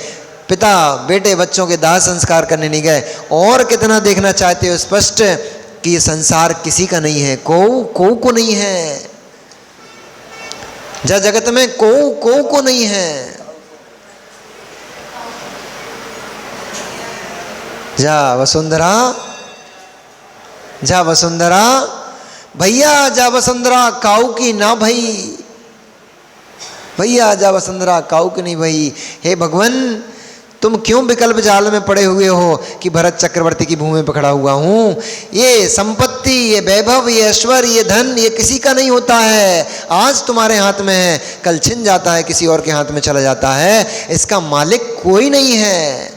पिता बेटे बच्चों के दाह संस्कार करने नहीं गए। और कितना देखना चाहते हो स्पष्ट कि ये संसार किसी का नहीं है, को नहीं है। जगत में को नहीं है। जा वसुंधरा, जा वसुंधरा, भैया जा वसुंधरा, काऊ की ना भई, भैया जा वसुंधरा, काऊ की नहीं भई। हे भगवान, तुम क्यों विकल्प जाल में पड़े हुए हो कि भरत चक्रवर्ती की भूमि पर खड़ा हुआ हूँ। ये संपत्ति, ये वैभव, ये ऐश्वर्य, ये धन, ये किसी का नहीं होता है। आज तुम्हारे हाथ में है, कल छिन जाता है, किसी और के हाथ में चला जाता है। इसका मालिक कोई नहीं है।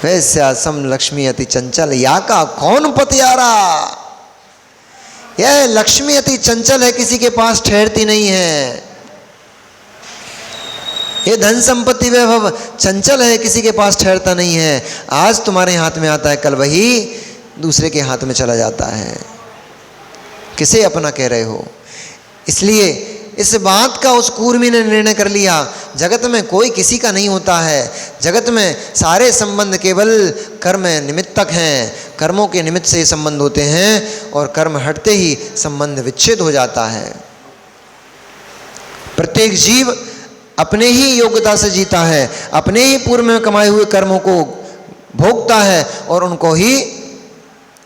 वैसे सम लक्ष्मी अति चंचल, या का कौन पतियारा। यह लक्ष्मी अति चंचल है, किसी के पास ठहरती नहीं है। ये धन संपत्ति वैभव चंचल है, किसी के पास ठहरता नहीं है। आज तुम्हारे हाथ में आता है, कल वही दूसरे के हाथ में चला जाता है। किसे अपना कह रहे हो। इसलिए इस बात का उस कूर्मी ने निर्णय कर लिया, जगत में कोई किसी का नहीं होता है। जगत में सारे संबंध केवल कर्म निमित्तक हैं, कर्मों के निमित्त से संबंध होते हैं और कर्म हटते ही संबंध विच्छेद हो जाता है। प्रत्येक जीव अपने ही योग्यता से जीता है, अपने ही पूर्व में कमाए हुए कर्मों को भोगता है और उनको ही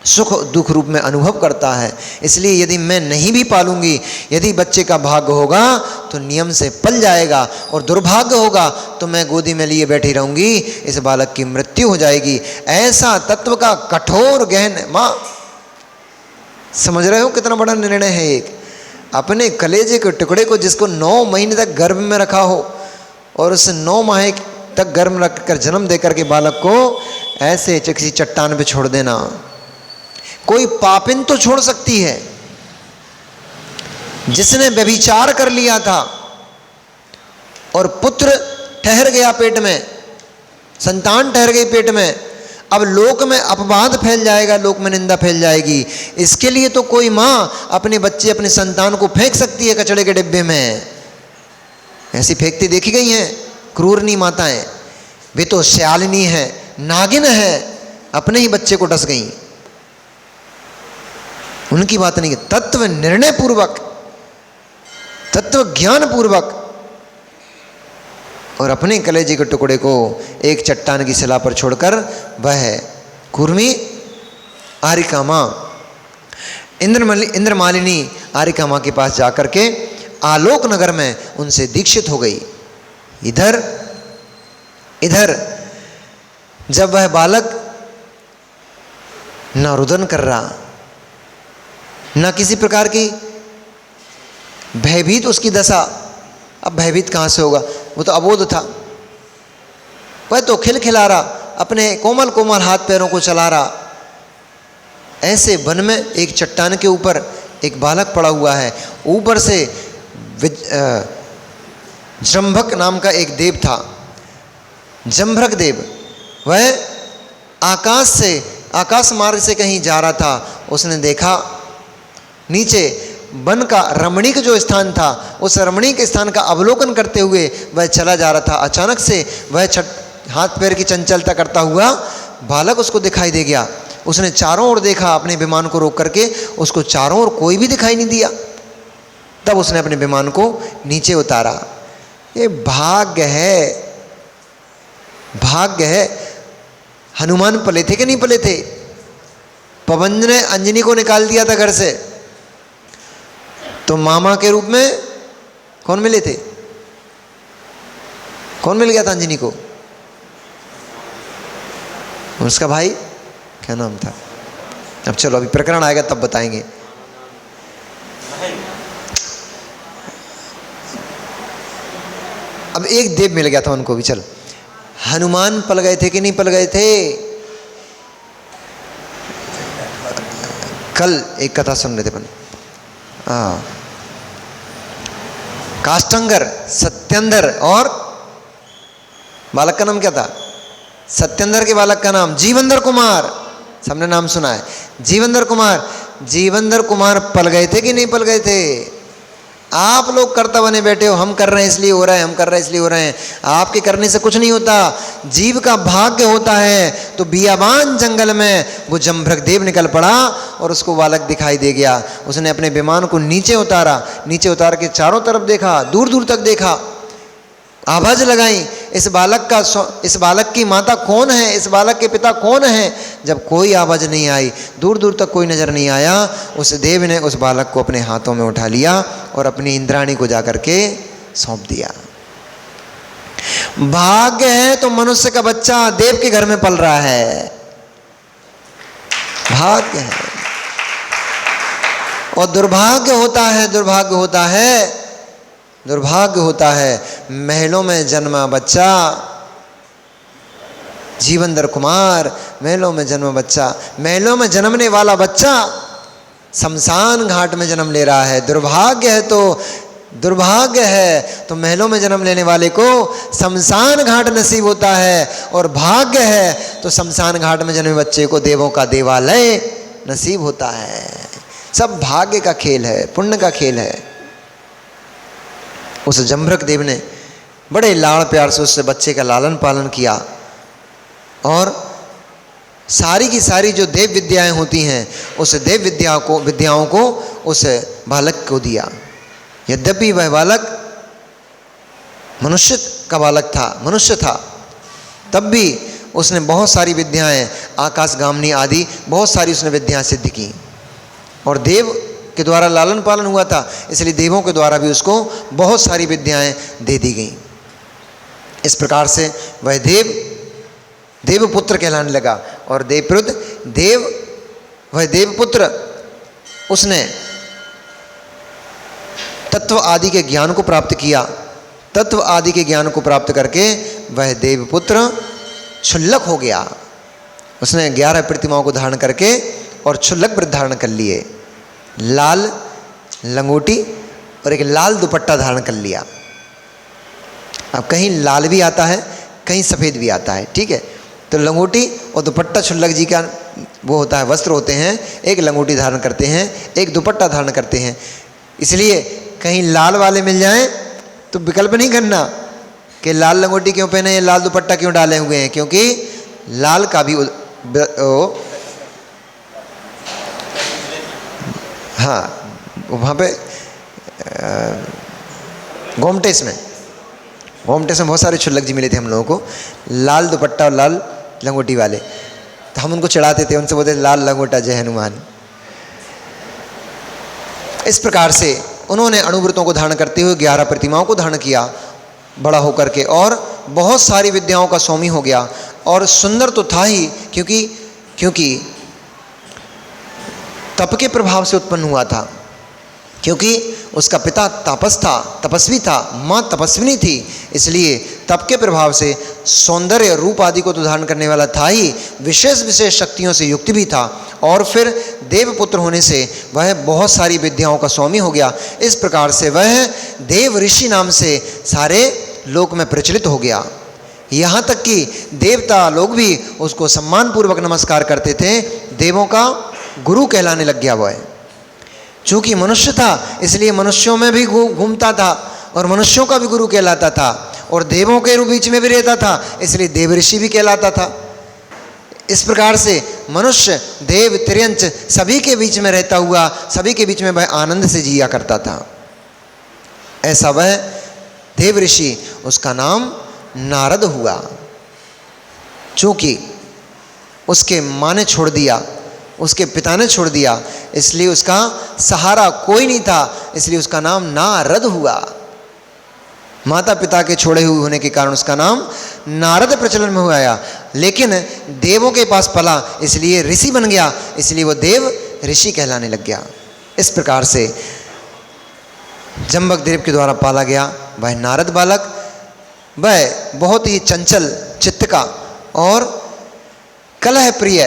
सुख दुख रूप में अनुभव करता है। इसलिए यदि मैं नहीं भी पालूंगी, यदि बच्चे का भाग्य होगा तो नियम से पल जाएगा, और दुर्भाग्य होगा तो मैं गोदी में लिए बैठी रहूंगी, इस बालक की मृत्यु हो जाएगी। ऐसा तत्व का कठोर गहन माँ, समझ रहे हो कितना बड़ा निर्णय है एक। अपने कलेजे के टुकड़े को, जिसको 9 महीने तक गर्भ में रखा हो और उस 9 माह तक गर्भ में रखकर जन्म देकर के बालक को ऐसे किसी चट्टान पे छोड़ देना। कोई पापिन तो छोड़ सकती है, जिसने व्यभिचार कर लिया था और पुत्र ठहर गया पेट में, संतान ठहर गई पेट में, अब लोक में अपवाद फैल जाएगा, लोक में निंदा फैल जाएगी। इसके लिए तो कोई माँ अपने बच्चे, अपने संतान को फेंक सकती है कचड़े के डिब्बे में। ऐसी फेंकती देखी गई हैं क्रूरनी माताएं। वे तो श्यालिनी है, नागिन है, अपने ही बच्चे को डस गई। उनकी बात नहीं। तत्व निर्णय पूर्वक, तत्व ज्ञान पूर्वक, और अपने कलेजे के टुकड़े को एक चट्टान की शिला पर छोड़कर वह कुर्मी आरिका माँ, इंद्रमालिनी आरिका माँ के पास जाकर के आलोक नगर में उनसे दीक्षित हो गई। इधर जब वह बालक न रुदन कर रहा, न किसी प्रकार की भयभीत उसकी दशा, अब भयभीत कहाँ से होगा, वो तो अबोध था। वह तो खिलखिला रहा, अपने कोमल कोमल हाथ पैरों को चला रहा। ऐसे वन में एक चट्टान के ऊपर एक बालक पड़ा हुआ है। ऊपर से जम्भक नाम का एक देव था, जम्भक देव। वह आकाश मार्ग से कहीं जा रहा था। उसने देखा नीचे वन का रमणीक जो स्थान था, उस रमणीक स्थान का अवलोकन करते हुए वह चला जा रहा था। अचानक से वह हाथ पैर की चंचलता करता हुआ बालक उसको दिखाई दे गया। उसने चारों ओर देखा, अपने विमान को रोक करके, उसको चारों ओर कोई भी दिखाई नहीं दिया। तब उसने अपने विमान को नीचे उतारा। ये भाग्य है, भाग्य है। हनुमान पले थे कि नहीं पले थे? पवन ने अंजनी को निकाल दिया था घर से, तो मामा के रूप में कौन मिले थे? कौन मिल गया था अंजनी को? उसका भाई, क्या नाम था? अब चलो, अभी प्रकरण आएगा तब बताएंगे। अब एक देव मिल गया था उनको भी। चल, हनुमान पल गए थे कि नहीं पल गए थे? कल एक कथा सुन रहे थे अपन। काष्टंगर, सत्येंद्र, और बालक का नाम क्या था? सत्येंद्र के बालक का नाम जीवेंद्र कुमार। सबने नाम सुना है, जीवेंद्र कुमार। जीवेंद्र कुमार पल गए थे कि नहीं पल गए थे? आप लोग कर्ता बने बैठे हो, हम कर रहे हैं इसलिए हो रहा है, हम कर रहे हैं इसलिए हो रहे हैं। आपके करने से कुछ नहीं होता। जीव का भाग्य होता है। तो बियाबान जंगल में वो जम्भक देव निकल पड़ा और उसको बालक दिखाई दे गया। उसने अपने विमान को नीचे उतारा, नीचे उतार के चारों तरफ देखा, दूर दूर तक देखा, आवाज लगाई, इस बालक की माता कौन है, इस बालक के पिता कौन है? जब कोई आवाज नहीं आई, दूर दूर तक कोई नजर नहीं आया, उस देव ने उस बालक को अपने हाथों में उठा लिया और अपनी इंद्राणी को जाकर के सौंप दिया। भाग्य है तो मनुष्य का बच्चा देव के घर में पल रहा है। भाग्य है। और दुर्भाग्य होता है, दुर्भाग्य होता है, दुर्भाग्य होता है महलों में जन्मा बच्चा। जीवेंद्र कुमार, महलों में जन्मा बच्चा, महलों में जन्मने वाला बच्चा शमशान घाट में जन्म ले रहा है। दुर्भाग्य है तो महलों में जन्म लेने वाले को शमशान घाट नसीब होता है, और भाग्य है तो शमशान घाट में जन्मे बच्चे को देवों का देवालय नसीब होता है। सब भाग्य का खेल है, पुण्य का खेल है। उस जम्भक देव ने बड़े लाड़ प्यार से उस बच्चे का लालन पालन किया, और सारी की सारी जो देव विद्याएं होती हैं उस देव विद्याओं को उस बालक को दिया। यद्यपि वह बालक मनुष्य का बालक था, मनुष्य था, तब भी उसने बहुत सारी विद्याएं, आकाशगामिनी आदि बहुत सारी उसने विद्याएं सिद्ध की। और देव के द्वारा लालन पालन हुआ था, इसलिए देवों के द्वारा भी उसको बहुत सारी विद्याएं दे दी गई। इस प्रकार से वह देवपुत्र कहलाने लगा। और वह देवपुत्र उसने तत्व आदि के ज्ञान को प्राप्त किया। तत्व आदि के ज्ञान को प्राप्त करके वह देवपुत्र क्षुल्लक हो गया। उसने 11 प्रतिमाओं को धारण करके और क्षुल्लक व्रत धारण कर लिए, लाल लंगोटी और एक लाल दुपट्टा धारण कर लिया। अब कहीं लाल भी आता है, कहीं सफ़ेद भी आता है, ठीक है। तो लंगोटी और दुपट्टा क्षुल्लक जी का वो होता है, वस्त्र होते हैं। एक लंगोटी धारण करते हैं, एक दुपट्टा धारण करते हैं। इसलिए कहीं लाल वाले मिल जाएं तो विकल्प नहीं करना कि लाल लंगोटी क्यों पहने, लाल दुपट्टा क्यों डाले हुए हैं, क्योंकि लाल का भी हाँ, वहाँ पे गोमटेस में बहुत सारे क्षुल्लक जी मिले थे हम लोगों को, लाल दुपट्टा और लाल लंगोटी वाले। तो हम उनको चढ़ाते थे, उनसे बोलते लाल लंगोटा जय हनुमान। इस प्रकार से उन्होंने अणुव्रतों को धारण करते हुए 11 प्रतिमाओं को धारण किया बड़ा होकर के, और बहुत सारी विद्याओं का स्वामी हो गया। और सुंदर तो था ही, क्योंकि तप के प्रभाव से उत्पन्न हुआ था, क्योंकि उसका पिता तपस्वी था, माँ तपस्विनी थी। इसलिए तप के प्रभाव से सौंदर्य रूप आदि को तो धारण करने वाला था ही, विशेष शक्तियों से युक्त भी था। और फिर देवपुत्र होने से वह बहुत सारी विद्याओं का स्वामी हो गया। इस प्रकार से वह देव ऋषि नाम से सारे लोक में प्रचलित हो गया। यहाँ तक कि देवता लोग भी उसको सम्मानपूर्वक नमस्कार करते थे। देवों का गुरु कहलाने लग गया वह। चूँकि मनुष्य था इसलिए मनुष्यों में भी घूमता था और मनुष्यों का भी गुरु कहलाता था, और देवों के बीच में भी रहता था, इसलिए देव ऋषि भी कहलाता था। इस प्रकार से मनुष्य देव त्रियंच सभी के बीच में रहता हुआ, सभी के बीच में वह आनंद से जिया करता था। ऐसा वह देव ऋषि, उसका नाम नारद हुआ। चूँकि उसके माँ ने छोड़ दिया, उसके पिता ने छोड़ दिया, इसलिए उसका सहारा कोई नहीं था, इसलिए उसका नाम नारद हुआ। माता पिता के छोड़े हुए होने के कारण उसका नाम नारद प्रचलन में हुआ आया। लेकिन देवों के पास पला इसलिए ऋषि बन गया, इसलिए वो देव ऋषि कहलाने लग गया। इस प्रकार से जम्बक देव के द्वारा पाला गया वह नारद बालक, वह बहुत ही चंचल चित्त का और कलह प्रिय,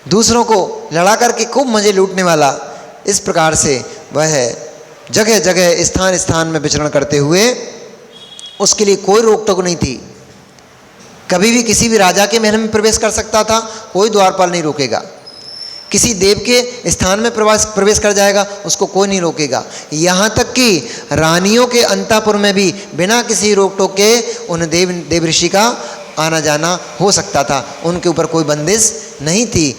दूसरों को लड़ा करके खूब मजे लूटने वाला। इस प्रकार से वह जगह जगह स्थान स्थान में विचरण करते हुए, उसके लिए कोई रोक टोक नहीं थी। कभी भी किसी भी राजा के महल में प्रवेश कर सकता था, कोई द्वारपाल नहीं रोकेगा। किसी देव के स्थान में प्रवेश कर जाएगा, उसको कोई नहीं रोकेगा। यहाँ तक कि रानियों के अंतःपुर में भी बिना किसी रोक टोक के उन देव ऋषि का आना जाना हो सकता था, उनके ऊपर कोई बंदिश नहीं थी।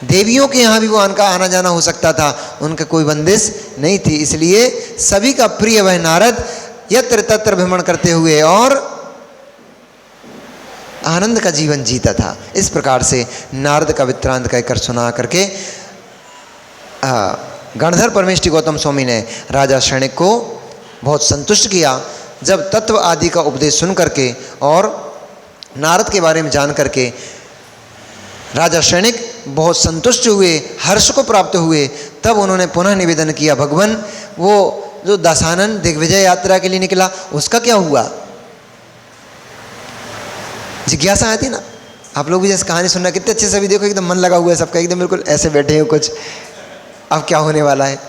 देवियों के यहाँ भी वो उनका आना जाना हो सकता था, उनका कोई बंदिश नहीं थी। इसलिए सभी का प्रिय वह नारद यत्र तत्र भ्रमण करते हुए और आनंद का जीवन जीता था। इस प्रकार से नारद का वृत्तांत कहकर सुना करके गणधर परमेष्टि गौतम स्वामी ने राजा शैणिक को बहुत संतुष्ट किया। जब तत्व आदि का उपदेश सुन करके और नारद के बारे में जान करके राजा शैणिक बहुत संतुष्ट हुए, हर्ष को प्राप्त हुए, तब उन्होंने पुनः निवेदन किया, भगवान वो जो दशानन दिग्विजय यात्रा के लिए निकला उसका क्या हुआ? जिज्ञासा आती ना, आप लोग भी जैसे कहानी सुनना कितने अच्छे से भी देखो, एकदम मन लगा हुआ है सबका, एकदम बिल्कुल ऐसे बैठे हो कुछ, अब क्या होने वाला है,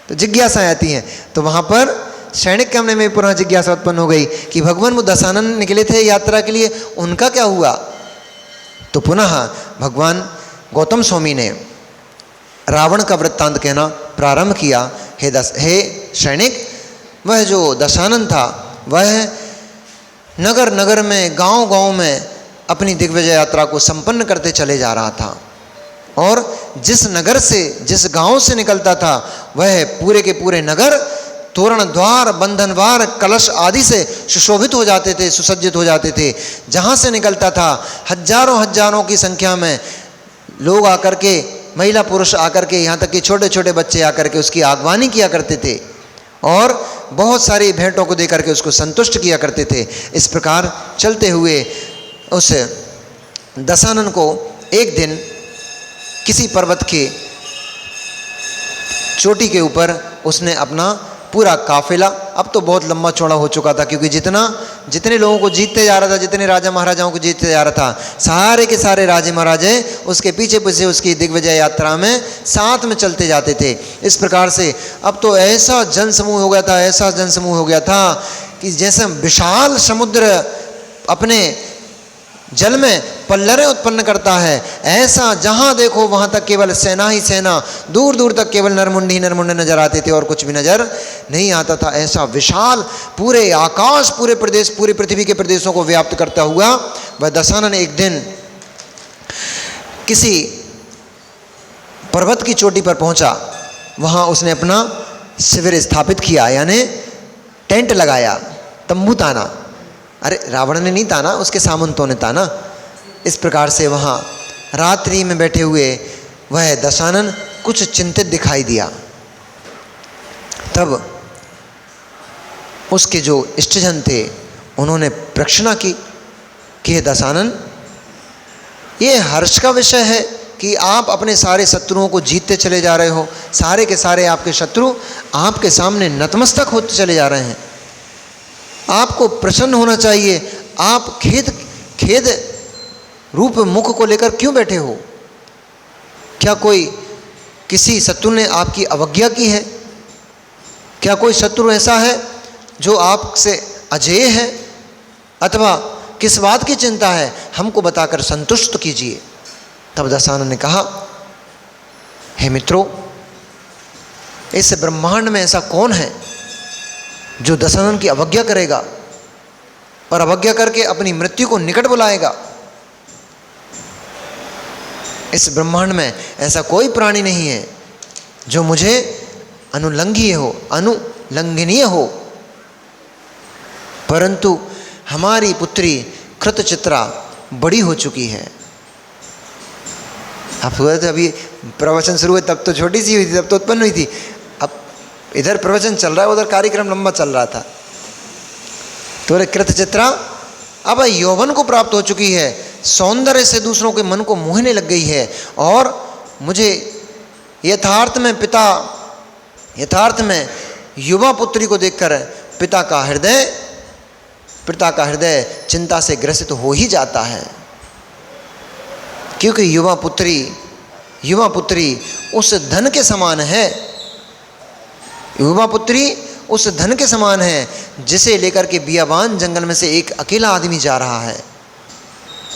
तो जिज्ञासा आती हैं। तो वहाँ पर सैनिक के में पुनः जिज्ञासा उत्पन्न हो गई कि भगवान वो दशानन निकले थे यात्रा के लिए, उनका क्या हुआ? तो पुनः भगवान गौतम स्वामी ने रावण का वृत्तांत कहना प्रारंभ किया। हे सैनिक, वह जो दशानन था वह नगर नगर में, गांव गांव में अपनी दिग्विजय यात्रा को संपन्न करते चले जा रहा था, और जिस नगर से, जिस गांव से निकलता था वह पूरे के पूरे नगर तोरण द्वार बंधनवार कलश आदि से सुशोभित हो जाते थे, सुसज्जित हो जाते थे। जहाँ से निकलता था हजारों हजारों की संख्या में लोग आकर के, महिला पुरुष आकर के, यहाँ तक कि छोटे छोटे बच्चे आकर के उसकी आगवानी किया करते थे और बहुत सारी भेंटों को देकर के उसको संतुष्ट किया करते थे। इस प्रकार चलते हुए उस दशानन को एक दिन किसी पर्वत के चोटी के ऊपर उसने अपना पूरा काफिला, अब तो बहुत लंबा चौड़ा हो चुका था क्योंकि जितने लोगों को जीतते जा रहा था, जितने राजा महाराजाओं को जीतते जा रहा था, सारे के सारे राजे महाराजे उसके पीछे पीछे उसकी दिग्विजय यात्रा में साथ में चलते जाते थे। इस प्रकार से अब तो ऐसा जनसमूह हो गया था, ऐसा जनसमूह हो गया था कि जैसे विशाल समुद्र अपने जल में पल्लरें उत्पन्न करता है, ऐसा जहाँ देखो वहाँ तक केवल सेना ही सेना, दूर दूर तक केवल नरमुंडी ही नरमुंडे नजर आते थे और कुछ भी नजर नहीं आता था। ऐसा विशाल पूरे आकाश, पूरे प्रदेश, पूरी पृथ्वी के प्रदेशों को व्याप्त करता हुआ वह दशानन एक दिन किसी पर्वत की चोटी पर पहुंचा। वहाँ उसने अपना शिविर स्थापित किया, यानी टेंट लगाया, तंबू ताना। अरे रावण ने नहीं ताना, उसके सामंतों ने ताना। इस प्रकार से वहाँ रात्रि में बैठे हुए वह दशानन कुछ चिंतित दिखाई दिया। तब उसके जो इष्टजन थे उन्होंने प्रश्न की कि हे दशानन, ये हर्ष का विषय है कि आप अपने सारे शत्रुओं को जीतते चले जा रहे हो, सारे के सारे आपके शत्रु आपके सामने नतमस्तक होते चले जा रहे हैं। आपको प्रसन्न होना चाहिए, आप खेद रूप मुख को लेकर क्यों बैठे हो? क्या कोई किसी शत्रु ने आपकी अवज्ञा की है? क्या कोई शत्रु ऐसा है जो आपसे अजेय है? अथवा किस बात की चिंता है? हमको बताकर संतुष्ट कीजिए। तब दशानन ने कहा, हे मित्रों, इस ब्रह्मांड में ऐसा कौन है जो दशानन की अवज्ञा करेगा और अवज्ञा करके अपनी मृत्यु को निकट बुलाएगा? इस ब्रह्मांड में ऐसा कोई प्राणी नहीं है जो मुझे अनुलंघनीय हो। परंतु हमारी पुत्री कृतचित्रा बड़ी हो चुकी है। आप अभी प्रवचन शुरू हुए तब तो छोटी सी हुई थी, तब तो उत्पन्न हुई थी। अब इधर प्रवचन चल रहा है, उधर कार्यक्रम लंबा चल रहा था। तो कृतचित्रा अब यौवन को प्राप्त हो चुकी है, सौंदर्य से दूसरों के मन को मोहने लग गई है और मुझे यथार्थ में युवा पुत्री को देखकर पिता का हृदय चिंता से ग्रसित हो ही जाता है। क्योंकि युवा पुत्री उस धन के समान है, युवा पुत्री उस धन के समान है जिसे लेकर के बियाबान जंगल में से एक अकेला आदमी जा रहा है।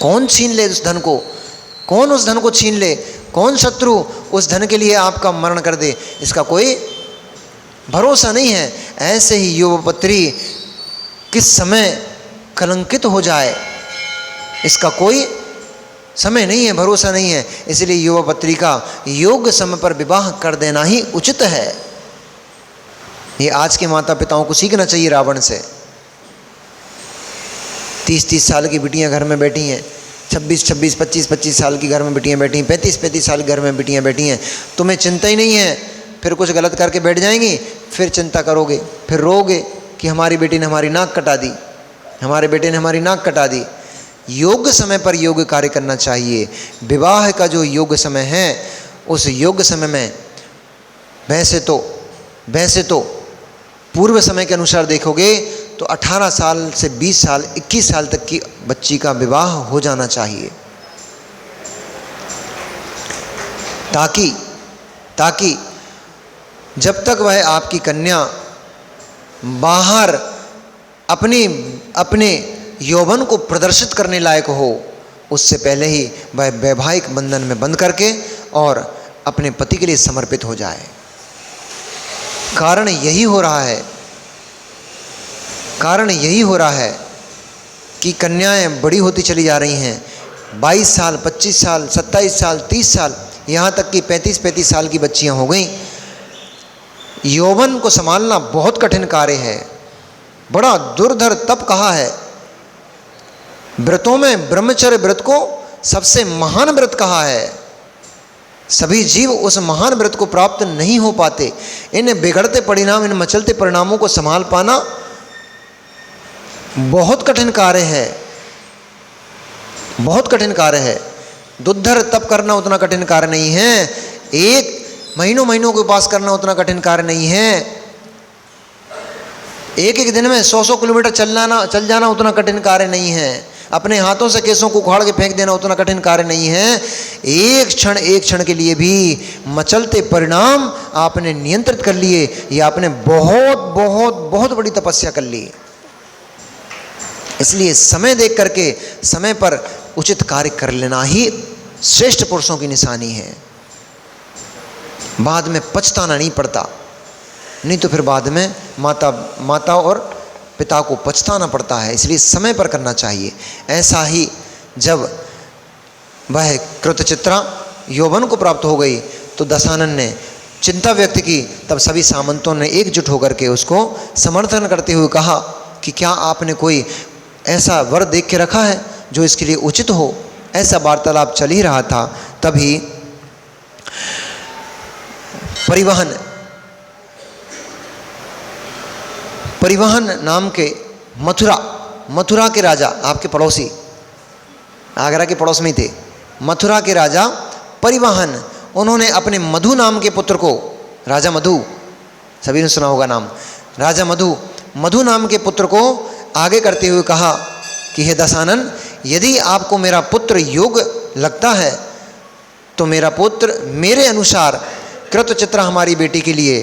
कौन छीन ले उस धन को? कौन उस धन को छीन ले? कौन शत्रु उस धन के लिए आपका मरण कर दे? इसका कोई भरोसा नहीं है। ऐसे ही युवा पुत्री किस समय कलंकित हो जाए, इसका कोई समय नहीं है, भरोसा नहीं है। इसलिए युवा पुत्री का योग्य समय पर विवाह कर देना ही उचित है। ये आज के माता पिताओं को सीखना चाहिए रावण से। 30-30 साल की बिटियां घर में बैठी हैं, 26-26, 25-25 साल की घर में बिटियां बैठी हैं, 35-35 साल घर में बिटियां बैठी हैं। तुम्हें चिंता ही नहीं है, फिर कुछ गलत करके बैठ जाएंगी, फिर चिंता करोगे, फिर रोगे कि हमारी बेटी ने हमारी नाक कटा दी, हमारे बेटे ने हमारी नाक कटा दी। योग्य समय पर योग्य कार्य करना चाहिए। विवाह का जो योग्य समय है, उस योग्य समय में वैसे तो पूर्व समय के अनुसार देखोगे तो 18 साल से 20 साल 21 साल तक की बच्ची का विवाह हो जाना चाहिए, ताकि जब तक वह आपकी कन्या बाहर अपने यौवन को प्रदर्शित करने लायक हो, उससे पहले ही वह वैवाहिक बंधन में बंध करके और अपने पति के लिए समर्पित हो जाए। कारण यही हो रहा है कि कन्याएं बड़ी होती चली जा रही हैं। 22 साल, 25 साल, 27 साल, 30 साल, यहाँ तक कि 35-35 साल की बच्चियाँ हो गई। यौवन को संभालना बहुत कठिन कार्य है, बड़ा दुर्धर तप कहा है। व्रतों में ब्रह्मचर्य व्रत को सबसे महान व्रत कहा है। सभी जीव उस महान व्रत को प्राप्त नहीं हो पाते। इन बिगड़ते परिणाम, इन मचलते परिणामों को संभाल पाना बहुत कठिन कार्य है, बहुत कठिन कार्य है। दुर्धर तप करना उतना कठिन कार्य नहीं है। एक महीनों महीनों के उपास करना उतना कठिन कार्य नहीं है। एक एक दिन में 100-100 किलोमीटर चल जाना उतना कठिन कार्य नहीं है। अपने हाथों से केसों को उखाड़ के फेंक देना उतना कठिन कार्य नहीं है। एक क्षण के लिए भी मचलते परिणाम आपने नियंत्रित कर लिए, ये आपने बहुत बहुत बहुत बड़ी तपस्या कर ली। इसलिए समय देख करके समय पर उचित कार्य कर लेना ही श्रेष्ठ पुरुषों की निशानी है। बाद में पछताना नहीं पड़ता, नहीं तो फिर बाद में माता और पिता को पछताना पड़ता है। इसलिए समय पर करना चाहिए। ऐसा ही जब वह कृतचित्रा यौवन को प्राप्त हो गई तो दशानन ने चिंता व्यक्त की। तब सभी सामंतों ने एकजुट होकर के उसको समर्थन करते हुए कहा कि क्या आपने कोई ऐसा वर देख के रखा है जो इसके लिए उचित हो। ऐसा वार्तालाप चल ही रहा था। तभी परिवहन नाम के मथुरा के राजा, आपके पड़ोसी, आगरा के पड़ोस में ही थे, मथुरा के राजा परिवहन, उन्होंने अपने मधु नाम के पुत्र को, राजा मधु, सभी ने सुना होगा नाम, राजा मधु नाम के पुत्र को आगे करते हुए कहा कि हे दशानन, यदि आपको मेरा पुत्र योग्य लगता है तो मेरा पुत्र मेरे अनुसार कृतचित्रा हमारी बेटी के लिए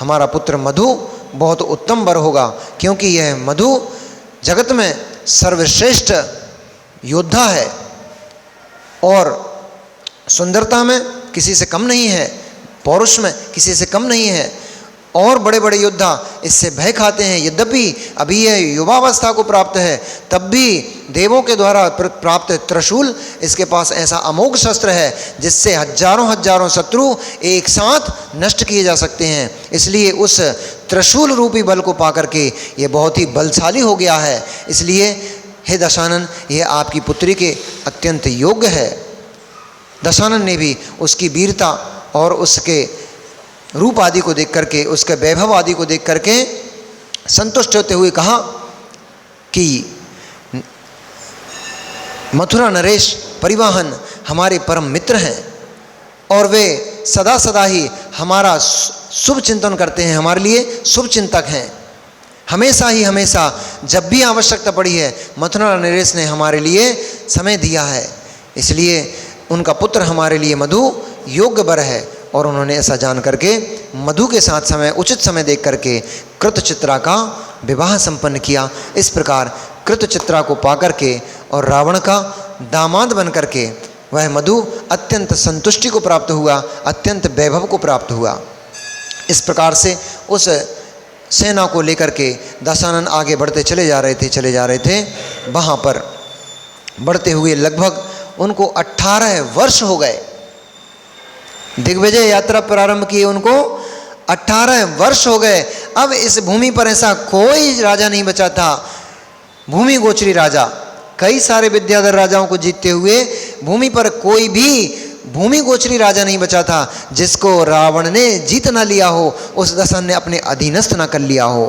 हमारा पुत्र मधु बहुत उत्तम वर होगा, क्योंकि यह मधु जगत में सर्वश्रेष्ठ योद्धा है और सुंदरता में किसी से कम नहीं है, पौरुष में किसी से कम नहीं है। और बड़े बड़े योद्धा इससे भय खाते हैं। यद्यपि अभी यह युवावस्था को प्राप्त है, तब भी देवों के द्वारा प्राप्त त्रिशूल इसके पास ऐसा अमोघ शस्त्र है जिससे हजारों शत्रु एक साथ नष्ट किए जा सकते हैं। इसलिए उस त्रिशूल रूपी बल को पाकर के ये बहुत ही बलशाली हो गया है। इसलिए हे दशानन, यह आपकी पुत्री के अत्यंत योग्य है। दशानन ने भी उसकी वीरता और उसके रूप आदि को देख करके, उसके वैभव आदि को देख करके संतुष्ट होते हुए कहा कि मथुरा नरेश परिवहन हमारे परम मित्र हैं और वे सदा सदा ही हमारा शुभ चिंतन करते हैं, हमारे लिए शुभ चिंतक हैं। हमेशा जब भी आवश्यकता पड़ी है मथुरा नरेश ने हमारे लिए समय दिया है। इसलिए उनका पुत्र हमारे लिए मधु योग्य वर है। और उन्होंने ऐसा जान करके मधु के साथ उचित समय देख करके कृतचित्रा का विवाह संपन्न किया। इस प्रकार कृतचित्रा को पाकर के और रावण का दामाद बन करके वह मधु अत्यंत संतुष्टि को प्राप्त हुआ, अत्यंत वैभव को प्राप्त हुआ। इस प्रकार से उस सेना को लेकर के दशानन आगे बढ़ते चले जा रहे थे। वहाँ पर बढ़ते हुए लगभग उनको 18 वर्ष हो गए। दिग्विजय यात्रा प्रारंभ की उनको 18 वर्ष हो गए। अब इस भूमि पर ऐसा कोई राजा नहीं बचा था, भूमि गोचरी राजा, कई सारे विद्याधर राजाओं को जीतते हुए भूमि पर कोई भी भूमि गोचरी राजा नहीं बचा था जिसको रावण ने जीत ना लिया हो, उस दशानन ने अपने अधीनस्थ ना कर लिया हो।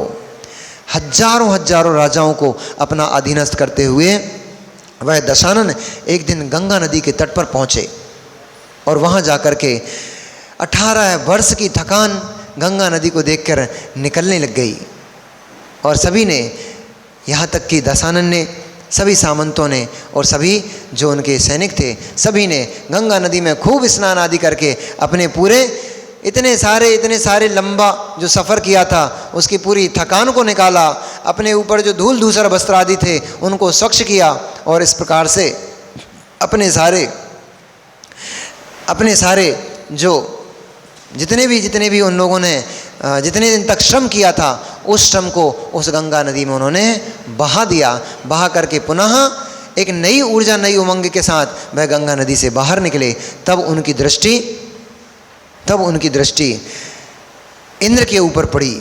हजारों राजाओं को अपना अधीनस्थ करते हुए वह दशानन एक दिन गंगा नदी के तट पर पहुँचे और वहाँ जाकर के 18 वर्ष की थकान गंगा नदी को देखकर निकलने लग गई। और सभी ने, यहाँ तक कि दशानन ने, सभी सामंतों ने और सभी जो उनके सैनिक थे, सभी ने गंगा नदी में खूब स्नान आदि करके अपने पूरे इतने सारे लंबा जो सफ़र किया था उसकी पूरी थकान को निकाला। अपने ऊपर जो धूल धूसर वस्त्र आदि थे उनको स्वच्छ किया और इस प्रकार से अपने सारे जो जितने भी उन लोगों ने जितने दिन तक श्रम किया था उस श्रम को उस गंगा नदी में उन्होंने बहा दिया। बहा करके पुनः एक नई ऊर्जा, नई उमंग के साथ वह गंगा नदी से बाहर निकले। तब उनकी दृष्टि इंद्र के ऊपर पड़ी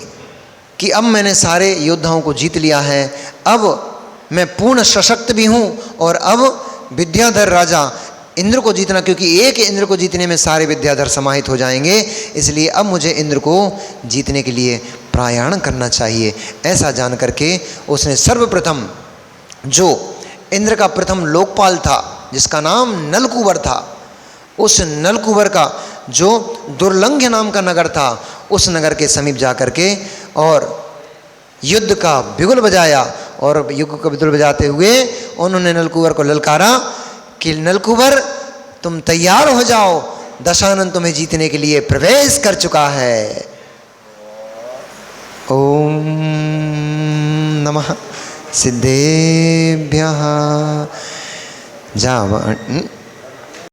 कि अब मैंने सारे योद्धाओं को जीत लिया है, अब मैं पूर्ण सशक्त भी हूँ और अब विद्याधर राजा इंद्र को जीतना, क्योंकि एक इंद्र को जीतने में सारे विद्याधर समाहित हो जाएंगे, इसलिए अब मुझे इंद्र को जीतने के लिए प्रयाण करना चाहिए। ऐसा जान करके उसने सर्वप्रथम जो इंद्र का प्रथम लोकपाल था जिसका नाम नलकूबर था, उस नलकूबर का जो दुर्लंघ्य नाम का नगर था, उस नगर के समीप जा करके और युद्ध का बिगुल बजाया। और युद्ध का बिगुल बजाते हुए उन्होंने नलकूबर को ललकारा कि नलकूबर तुम तैयार हो जाओ, दशानन तुम्हें जीतने के लिए प्रवेश कर चुका है। ओम नमः सिद्धेभ्यः।